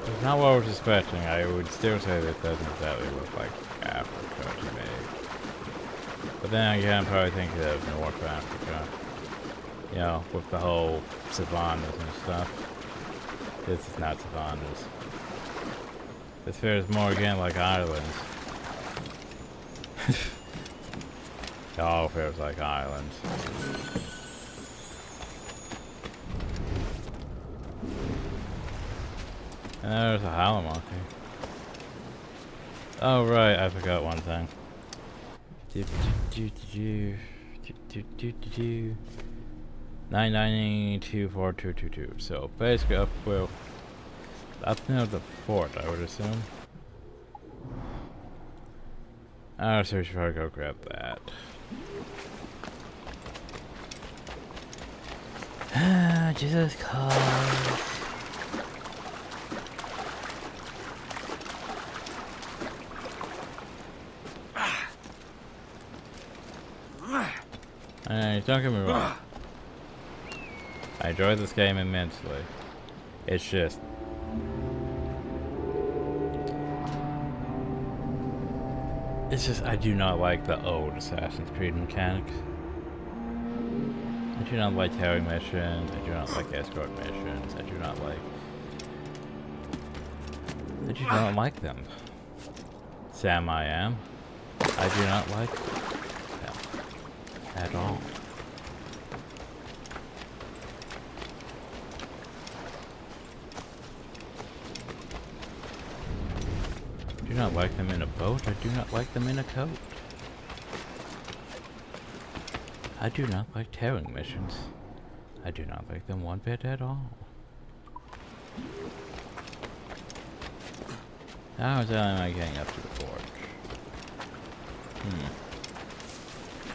it's not what I was expecting. I would still say that it doesn't exactly look like Africa to me. But then again, I'm probably thinking of North Africa. You know, with the whole savannas and stuff. This is not savannas. This feels more again like islands. It all feels like islands. And there's a howler monkey. Oh right, I forgot one thing. 9924222. So basically up near the fort, I would assume. Oh, so we should probably go grab that. Jesus Christ. Don't get me wrong. I enjoy this game immensely. It's just I do not like the old Assassin's Creed mechanics. I do not like towing missions, I do not like escort missions, I do not like them. Sam I am. I do not like them at all. I do not like them in a boat, I do not like them in a coat. I do not like towing missions. I do not like them one bit at all. How is that am I getting up to the fort?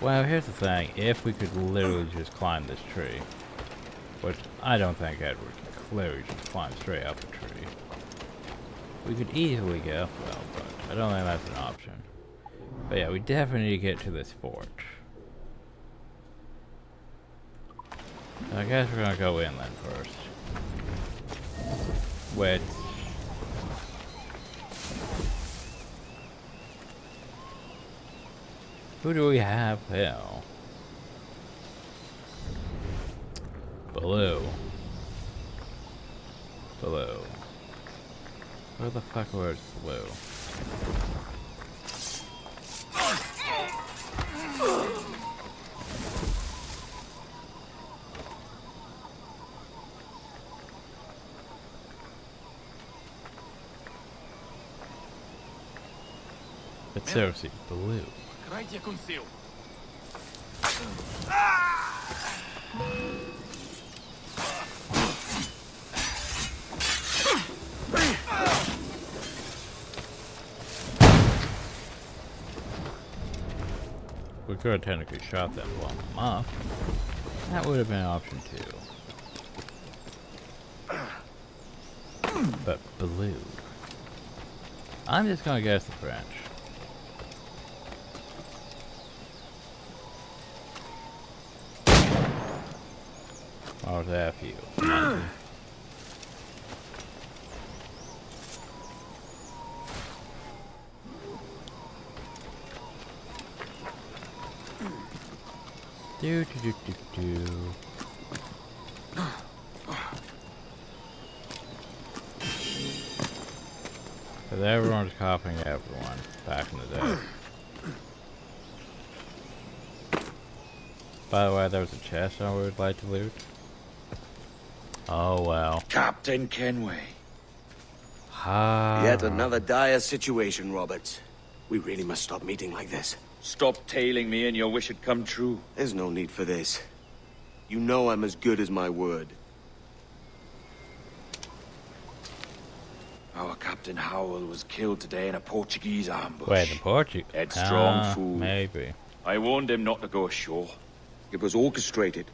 Well, here's the thing. If we could literally just climb this tree, which I don't think Edward can clearly just climb straight up the tree. We could easily get up though, but I don't think that's an option. But yeah, we definitely need to get to this fort. So I guess we're gonna go in then first. Which... who do we have here? Blue. Blue. Where the fuck was Blue? But seriously, Blue. We could have technically shot them blown them up. That would have been option 2. But Blue. I'm just gonna guess the French. Or that you. Do. Because everyone's copying everyone back in the day. By the way, there was a chest I would like to loot. Oh well. Captain Kenway. Yet another dire situation, Roberts. We really must stop meeting like this. Stop tailing me and your wish had come true. There's no need for this. You know I'm as good as my word. Our Captain Howell was killed today in a Portuguese ambush. Wait, the Portuguese? Headstrong fool. Maybe. I warned him not to go ashore. It was orchestrated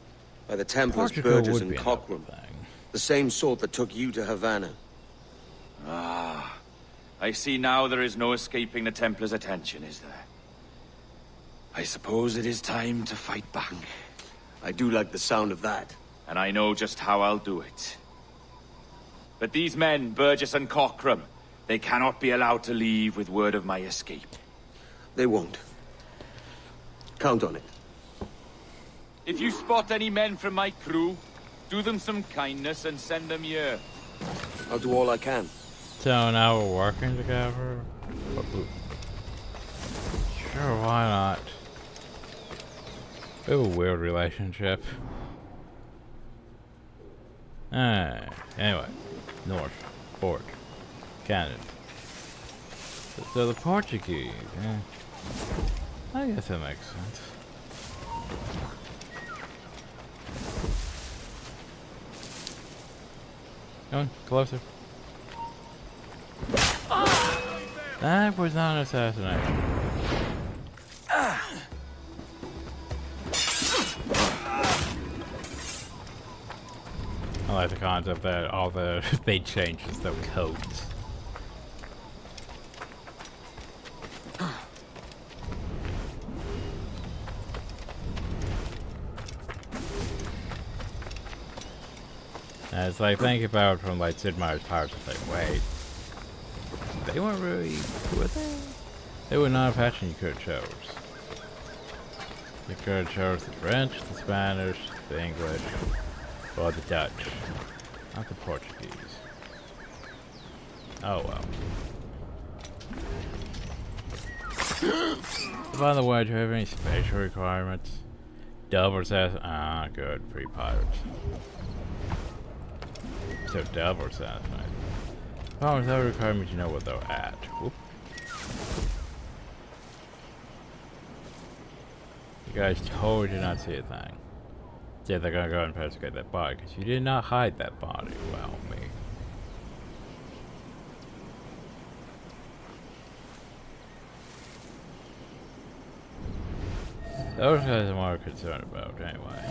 by the Templars, Burgess, and Cockrum. The The same sort that took you to Havana. Ah, I see now there is no escaping the Templars' attention, is there? I suppose it is time to fight back. I do like the sound of that. And I know just how I'll do it. But these men, Burgess and Cockram, they cannot be allowed to leave with word of my escape. They won't. Count on it. If you spot any men from my crew, do them some kindness and send them here. I'll do all I can. So now we're working together? Sure, why not? We have a weird relationship. Anyway. North. Port. Canada. So the Portuguese, I guess that makes sense. Come on, closer. That was not an assassination. I like the concept that all the they change is the codes. And it's like think about from like Sid Meier's Pirates. It's like wait, they weren't really were they? They were not a faction you could have chose. You could have chose the French, the Spanish, the English. Or the Dutch, not the Portuguese. Oh well. By the way, do you have any spatial requirements? Double assassin. Ah, good. Free pirates. So double assassin. Oh, that requirement you know what they're at. Whoop. You guys totally did not see a thing. Yeah, they're gonna go and investigate that body, because you did not hide that body. Well, me. Those guys I'm more concerned about, anyway.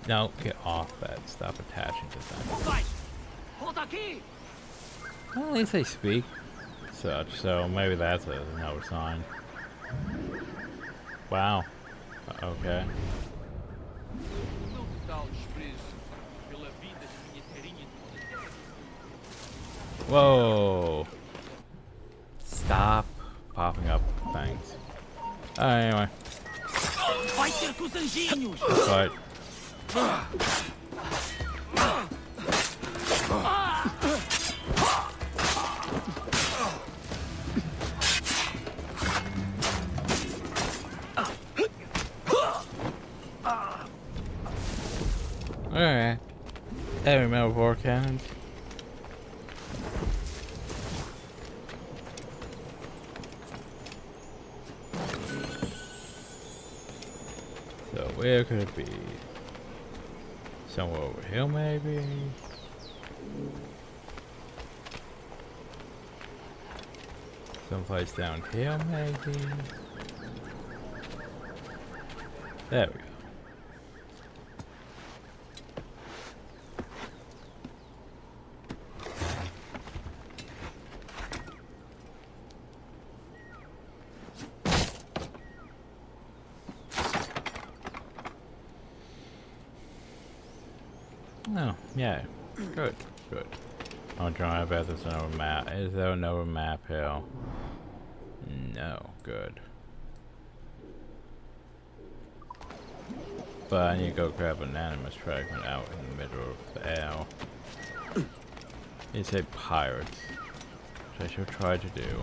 No, get off that. Stop attaching to things. Well, at least they speak such, so maybe that's another sign. Wow. Okay. Whoa. Stop popping up things. Anyway. But alright. Heavy metal war cannons. So where could it be? Somewhere over here maybe? Someplace down here maybe? There we go. Oh, yeah. Good, good. I'll try about this another map. Is there another map here? No, good. But I need to go grab an animus fragment out in the middle of the air. It said pirates, which I should try to do.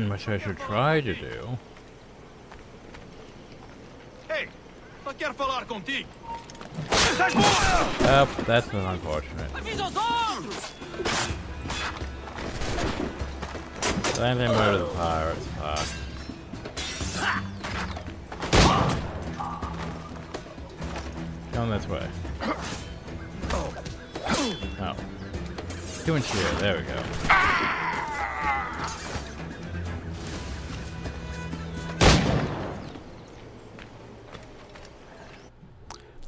Which I should try to do. Hey, só quero falar contigo. Oh, that's unfortunate. Then they murder the pirates. Fuck. Going this way. Oh. Doing cheer. There we go.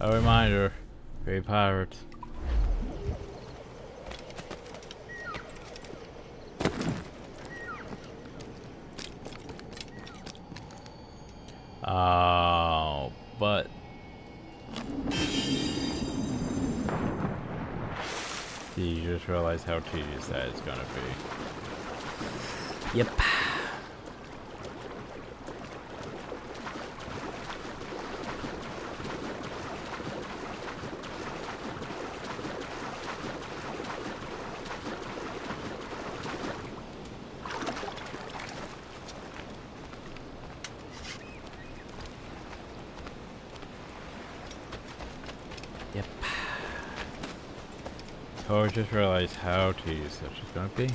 A reminder. Free pirates. Oh, but you just realize how tedious that is gonna be. Yep. Yep. So I just realized how tedious that's just gonna be.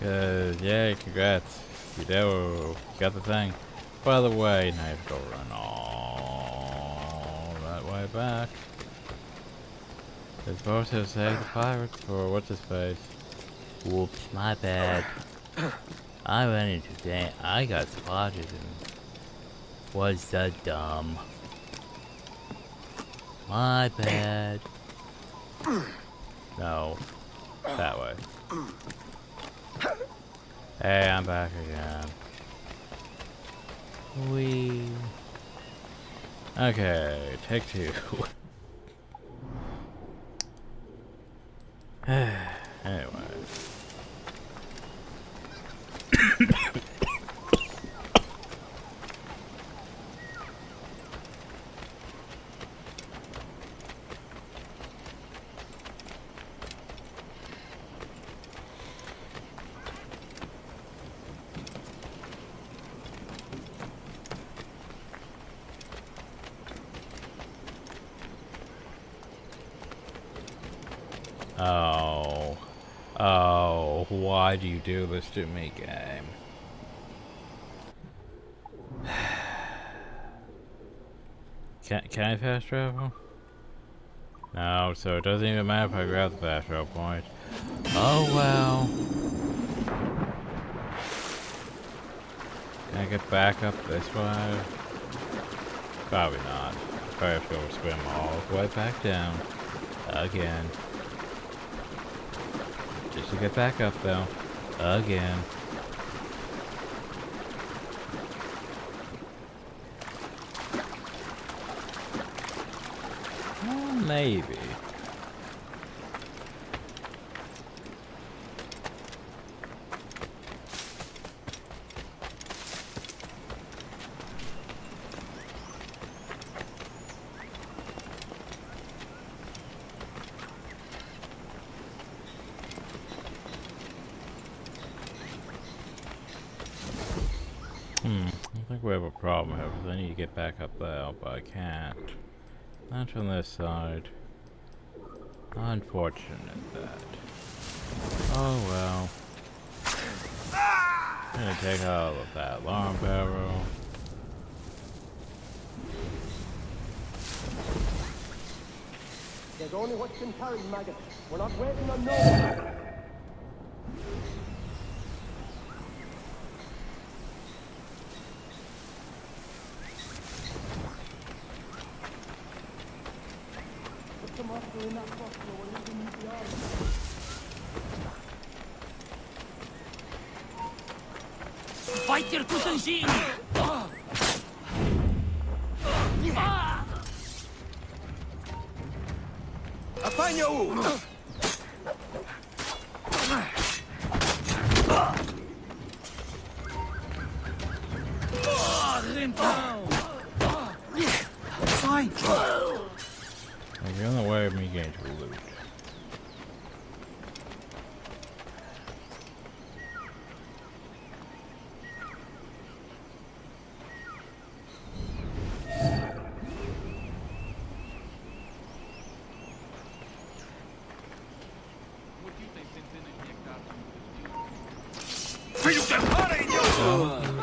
Cause yeah, congrats. You got the thing. By the way, now I have to go run all that way back. They're supposed to save the pirates for what's his face. Whoops, my bad. I ran into that. I got spotted and was so dumb. My bad. No. That way. Hey, I'm back again. Wee. Okay, take two. Anyway. Oh, why do you do this to me, game? Can I fast travel? No, so it doesn't even matter if I grab the fast travel point. Oh well. Can I get back up this way? Probably not. Probably have to go swim all the way back down. Again. Just to get back up though. Again. Well, maybe. I think we have a problem here because I need to get back up there, but I can't. Not from this side. Unfortunate that. Oh well. I'm gonna take all of that long barrel. There's only what can carry, maggot. We're not waiting on no one. Fighter Kusanjin! Apanho! Fine! You're in the way of me getting to loot.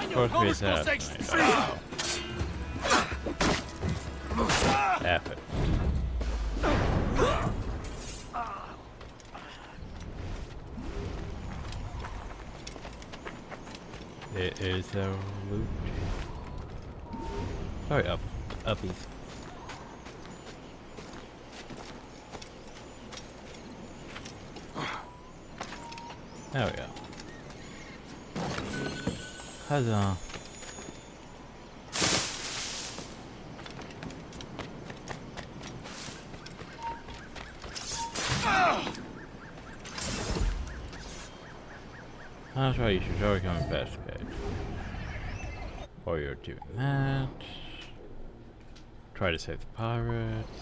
Supposed to be assassinate. Oh. F it. It is a loot. Sorry, uppies. There we go. Huzzah. That's right, you should already come investigate. While you're doing that, try to save the pirates.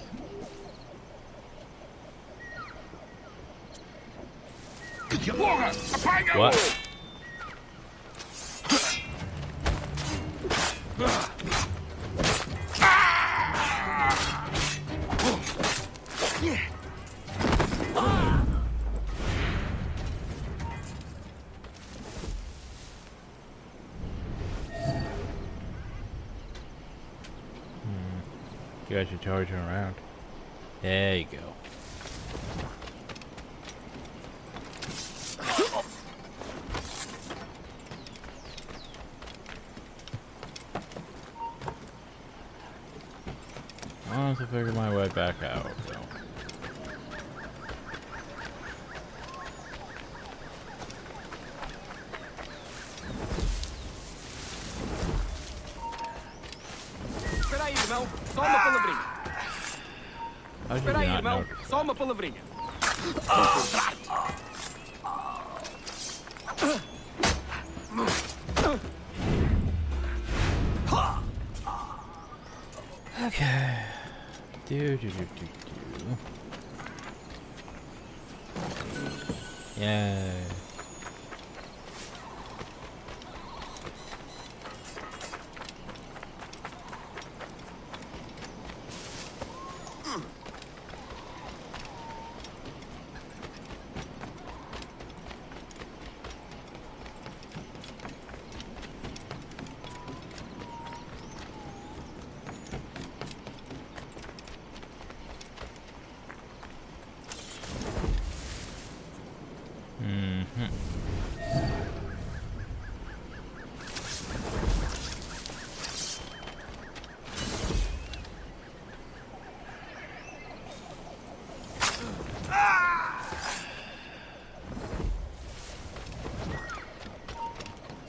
What? You guys should totally turn around. There you go. I'll have to figure my way back out, so. Espera aí, irmão. Só uma palavrinha. Espera aí, irmão. Só uma palavrinha. Okay. Do. Yay.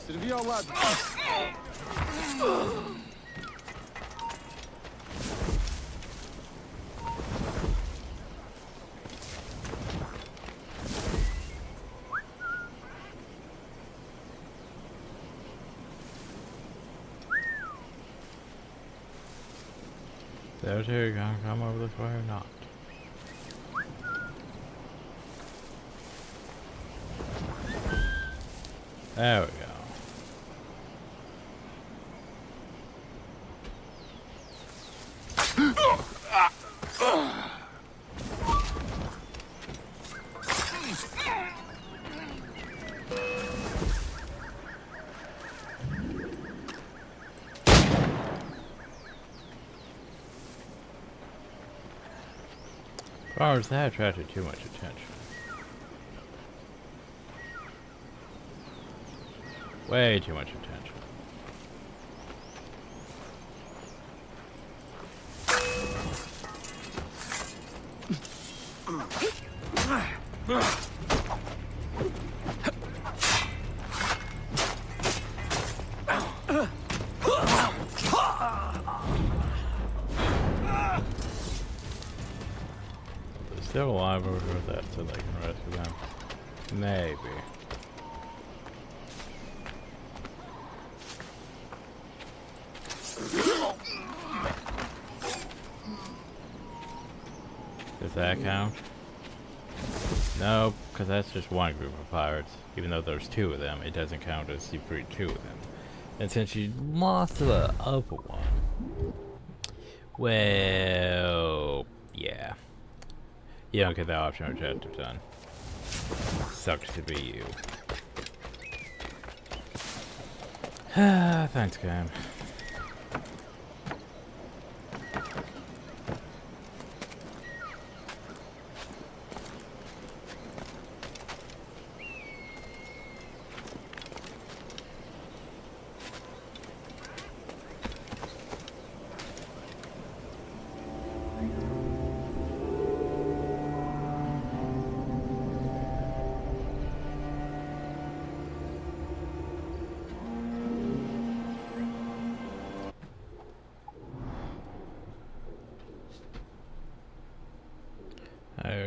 Servi ao lado. Those here, you gonna come over this way or not? There we go. Flowers, that attracted too much attention. Way too much attention. Still alive over with that so they can rescue them. Maybe. Does that count? No, because that's just one group of pirates. Even though there's two of them, it doesn't count as you freed two of them. And since you lost the other one, well, yeah. You don't get that optional objective done. Sucks to be you. Thanks, game.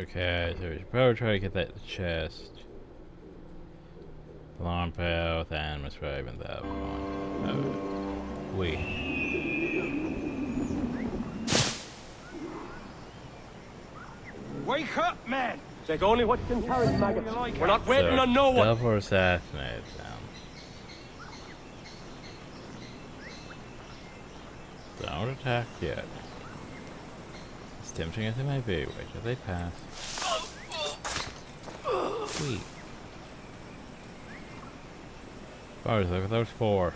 Okay, so we should probably try to get that chest. Alarm path and Miss Raven that one. Wake up, man! Take only what you can carry, maggot. We're not waiting on no one. Double assassinate them. Don't attack yet. As tempting as it may be, wait till they pass. Sweet. Oh, look at those four.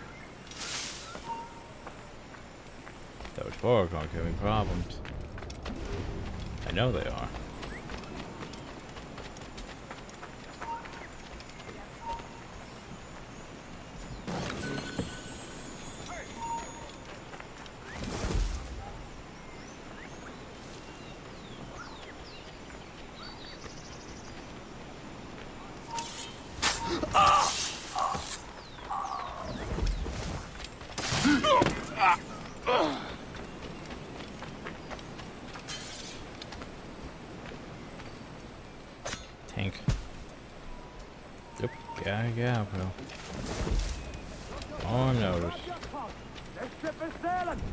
Those four are going to give me problems. I know they are. Tank. Yep, yeah, bro. Oh, notice.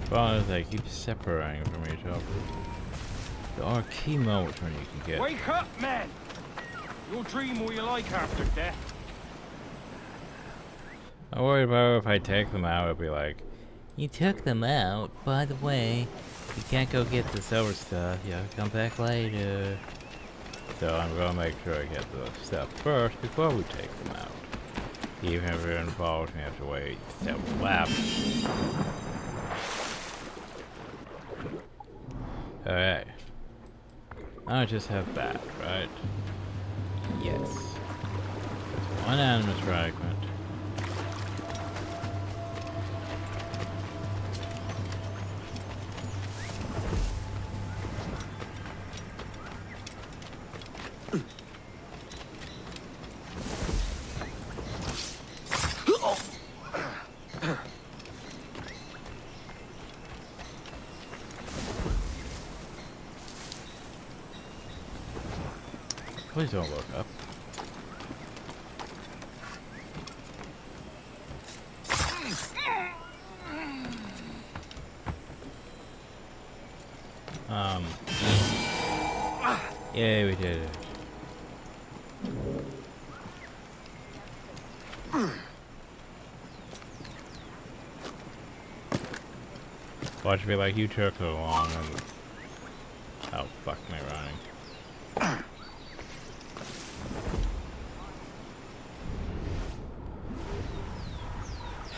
Well, as they keep separating from each other. There are key moments when you can get. Wake up, man! You'll dream all you like after death. I worry about if I take them out, it'll be like, you took them out, by the way, you can't go get the silver stuff, you have to come back later. So I'm gonna make sure I get the stuff first before we take them out. Even if it involves me have to wait several laps. Alright. I just have that, right? Yes. There's one animus fragment. Please don't look up. Yeah, we did it. Watch me like you took so long and... Oh, fuck me running.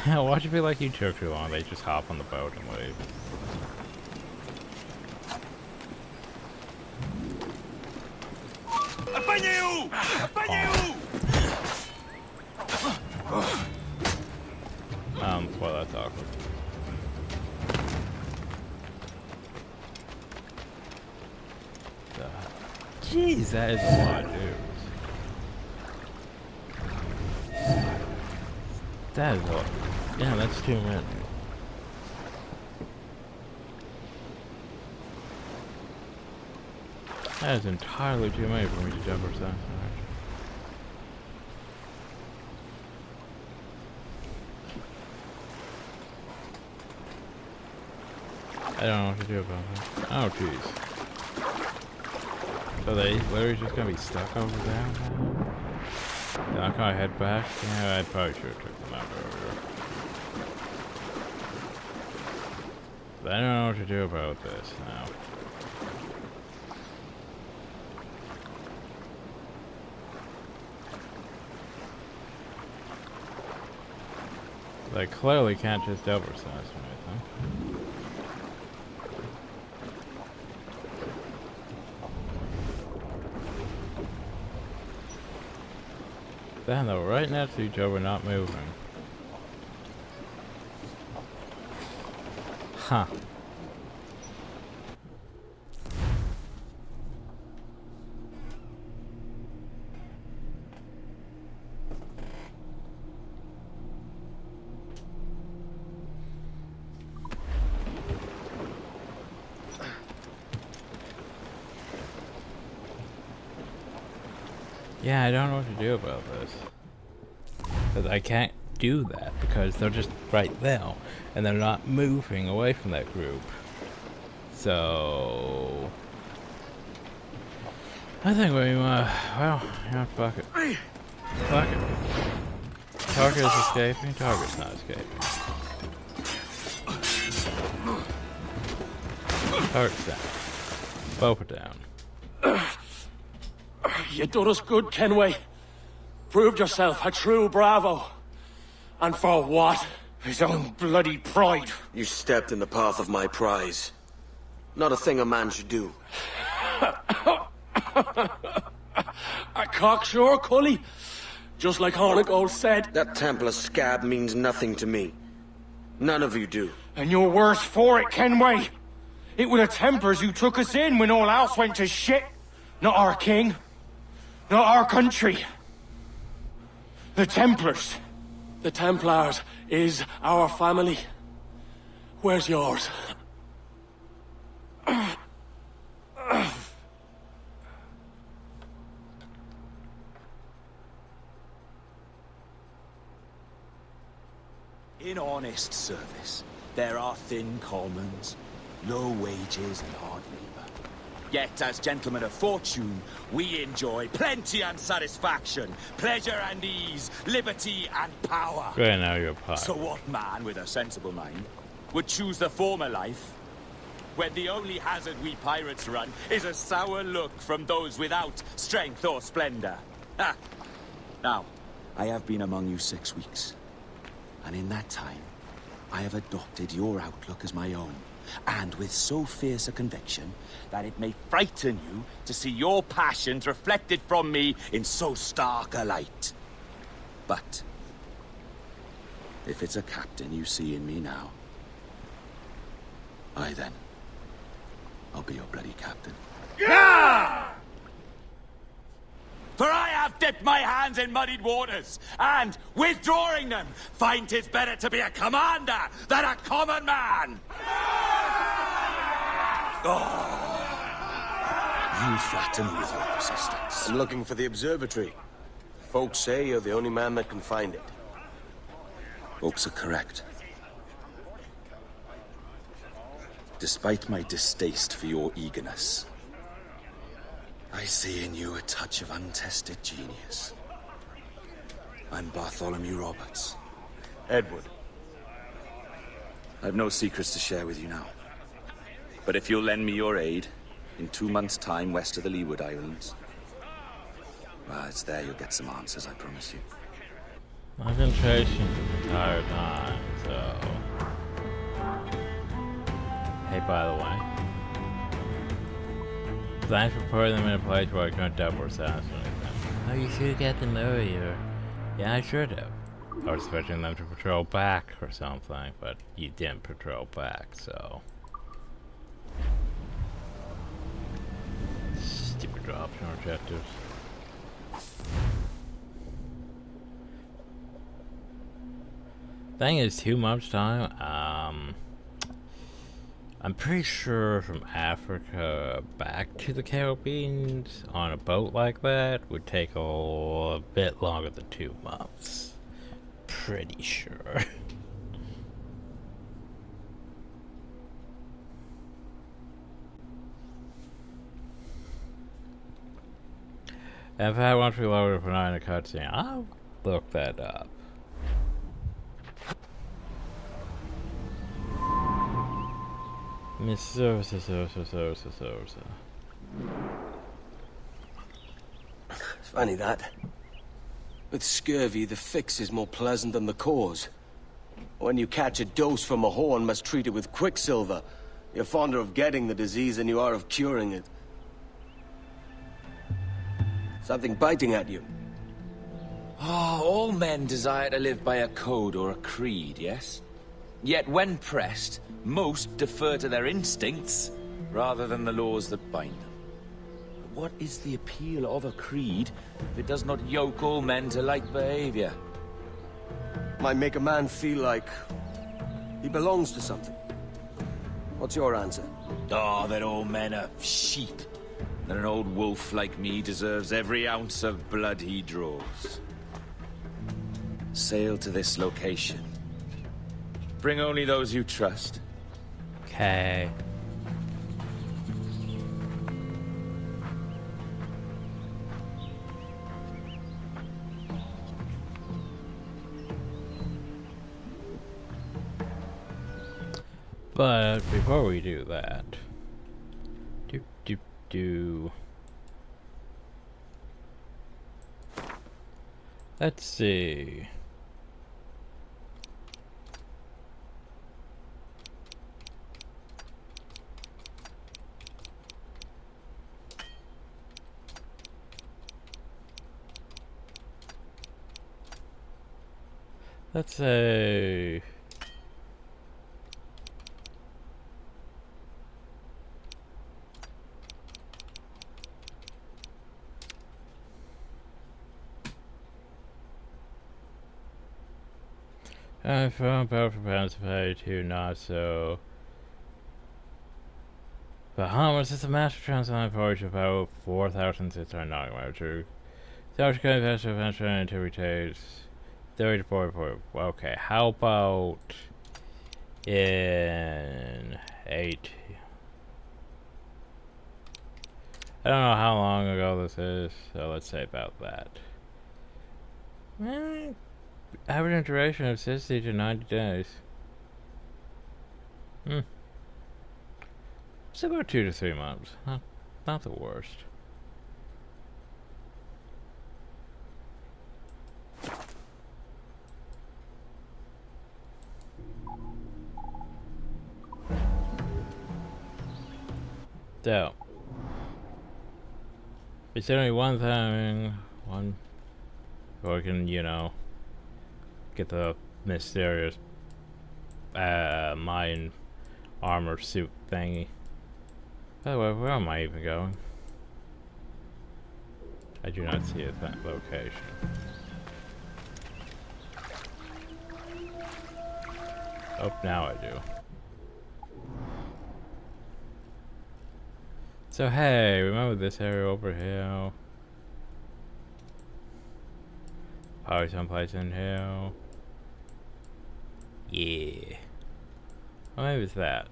Watch it be like you took too long, they just hop on the boat and leave. Well, that's awkward. Jeez, that is a lot, dude. That is a lot. Yeah, that's too many. That is entirely too many for me to jump or something. I don't know what to do about that. Oh, jeez. So they literally just gonna be stuck over there now? Yeah, can I head back? Yeah, I probably should have took them out earlier. But I don't know what to do about this now. They clearly can't just oversize anything. Damn, they're right next to each other, not moving. Huh. Yeah, I don't know what to do about this. Because I can't do that because they're just right there and they're not moving away from that group. So I think we well, you know, fuck it. Fuck it. Target is escaping, target's not escaping. Target's down. Both are down. You done us good, Kenway. Proved yourself a true bravo. And for what? His own bloody pride. You stepped in the path of my prize. Not a thing a man should do. A cocksure, Cully. Just like Hornigold said. That Templar scab means nothing to me. None of you do. And you're worse for it, Kenway. It were the Templars who took us in when all else went to shit. Not our king. Not our country. The Templars. The Templars is our family. Where's yours? In honest service, there are thin commons, low wages and hard labor. Yet, as gentlemen of fortune, we enjoy plenty and satisfaction, pleasure and ease, liberty and power. Right now you're a So what man with a sensible mind would choose the former life, when the only hazard we pirates run is a sour look from those without strength or splendor? Ha! Now, I have been among you 6 weeks. And in that time, I have adopted your outlook as my own, and with so fierce a conviction that it may frighten you to see your passions reflected from me in so stark a light. But if it's a captain you see in me now, then, I'll be your bloody captain. Yeah! For I have dipped my hands in muddied waters, and, withdrawing them, find 'tis better to be a commander than a common man! Oh. You flatter me with your persistence. I'm looking for the observatory. Folks say you're the only man that can find it. Folks are correct. Despite my distaste for your eagerness, I see in you a touch of untested genius. I'm Bartholomew Roberts. Edward. I've no secrets to share with you now. But if you'll lend me your aid, in 2 months' time west of the Leeward Islands, well, it's there you'll get some answers, I promise you. I've been chasing the entire time, so... Hey, by the way. Thanks for putting them in a place where I couldn't double assassinate them. Oh, you should have got them earlier. Yeah, I should have. I was expecting them to patrol back or something, but you didn't patrol back, so... Stupid drops on objectives. Thing is, 2 months' time, I'm pretty sure from Africa back to the Caribbean on a boat like that would take a bit longer than 2 months. Pretty sure. In fact, once we load it for 9 in the cutscene, I'll look that up. Miss Sosa. Funny that. With scurvy, the fix is more pleasant than the cause. When you catch a dose from a horn, must treat it with quicksilver. You're fonder of getting the disease than you are of curing it. Something biting at you. Oh, all men desire to live by a code or a creed, yes? Yet when pressed, most defer to their instincts rather than the laws that bind them. But what is the appeal of a creed if it does not yoke all men to like behavior? Might make a man feel like he belongs to something. What's your answer? Oh, that all men are sheep. that an old wolf like me deserves every ounce of blood he draws. Sail to this location. Bring only those you trust. Okay. But before we do that, let's see. Let's say I found power for participate to not so. Bahamas is a master transplant porch of about 4,609 true. South Korean festival adventure until we takes 30 to 40. Okay, how about in 8? I don't know how long ago this is, so let's say about that. Average duration of 60 to 90 days. So about 2 to 3 months. Not the worst. So, it's only one thing, or we can, you know, get the mysterious mine armor suit thingy. By the way, where am I even going? I do not see a location. Oh, now I do. So hey, remember this area over here? Probably someplace in here. Yeah. Or maybe it's that.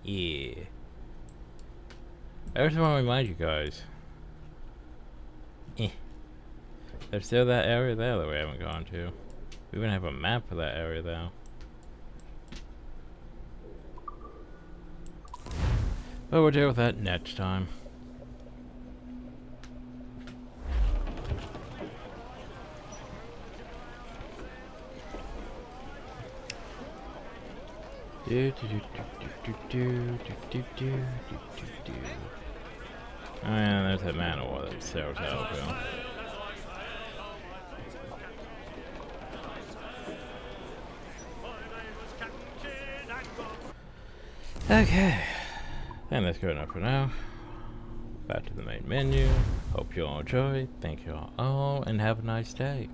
Yeah. I just want to remind you guys. There's still that area there that we haven't gone to. We even have a map for that area though. But we'll deal with that next time. Oh yeah, there's that man of war that sails out of him. Okay, I think that's good enough for now. Back to the main menu. Hope you all enjoy. Thank you all, and have a nice day.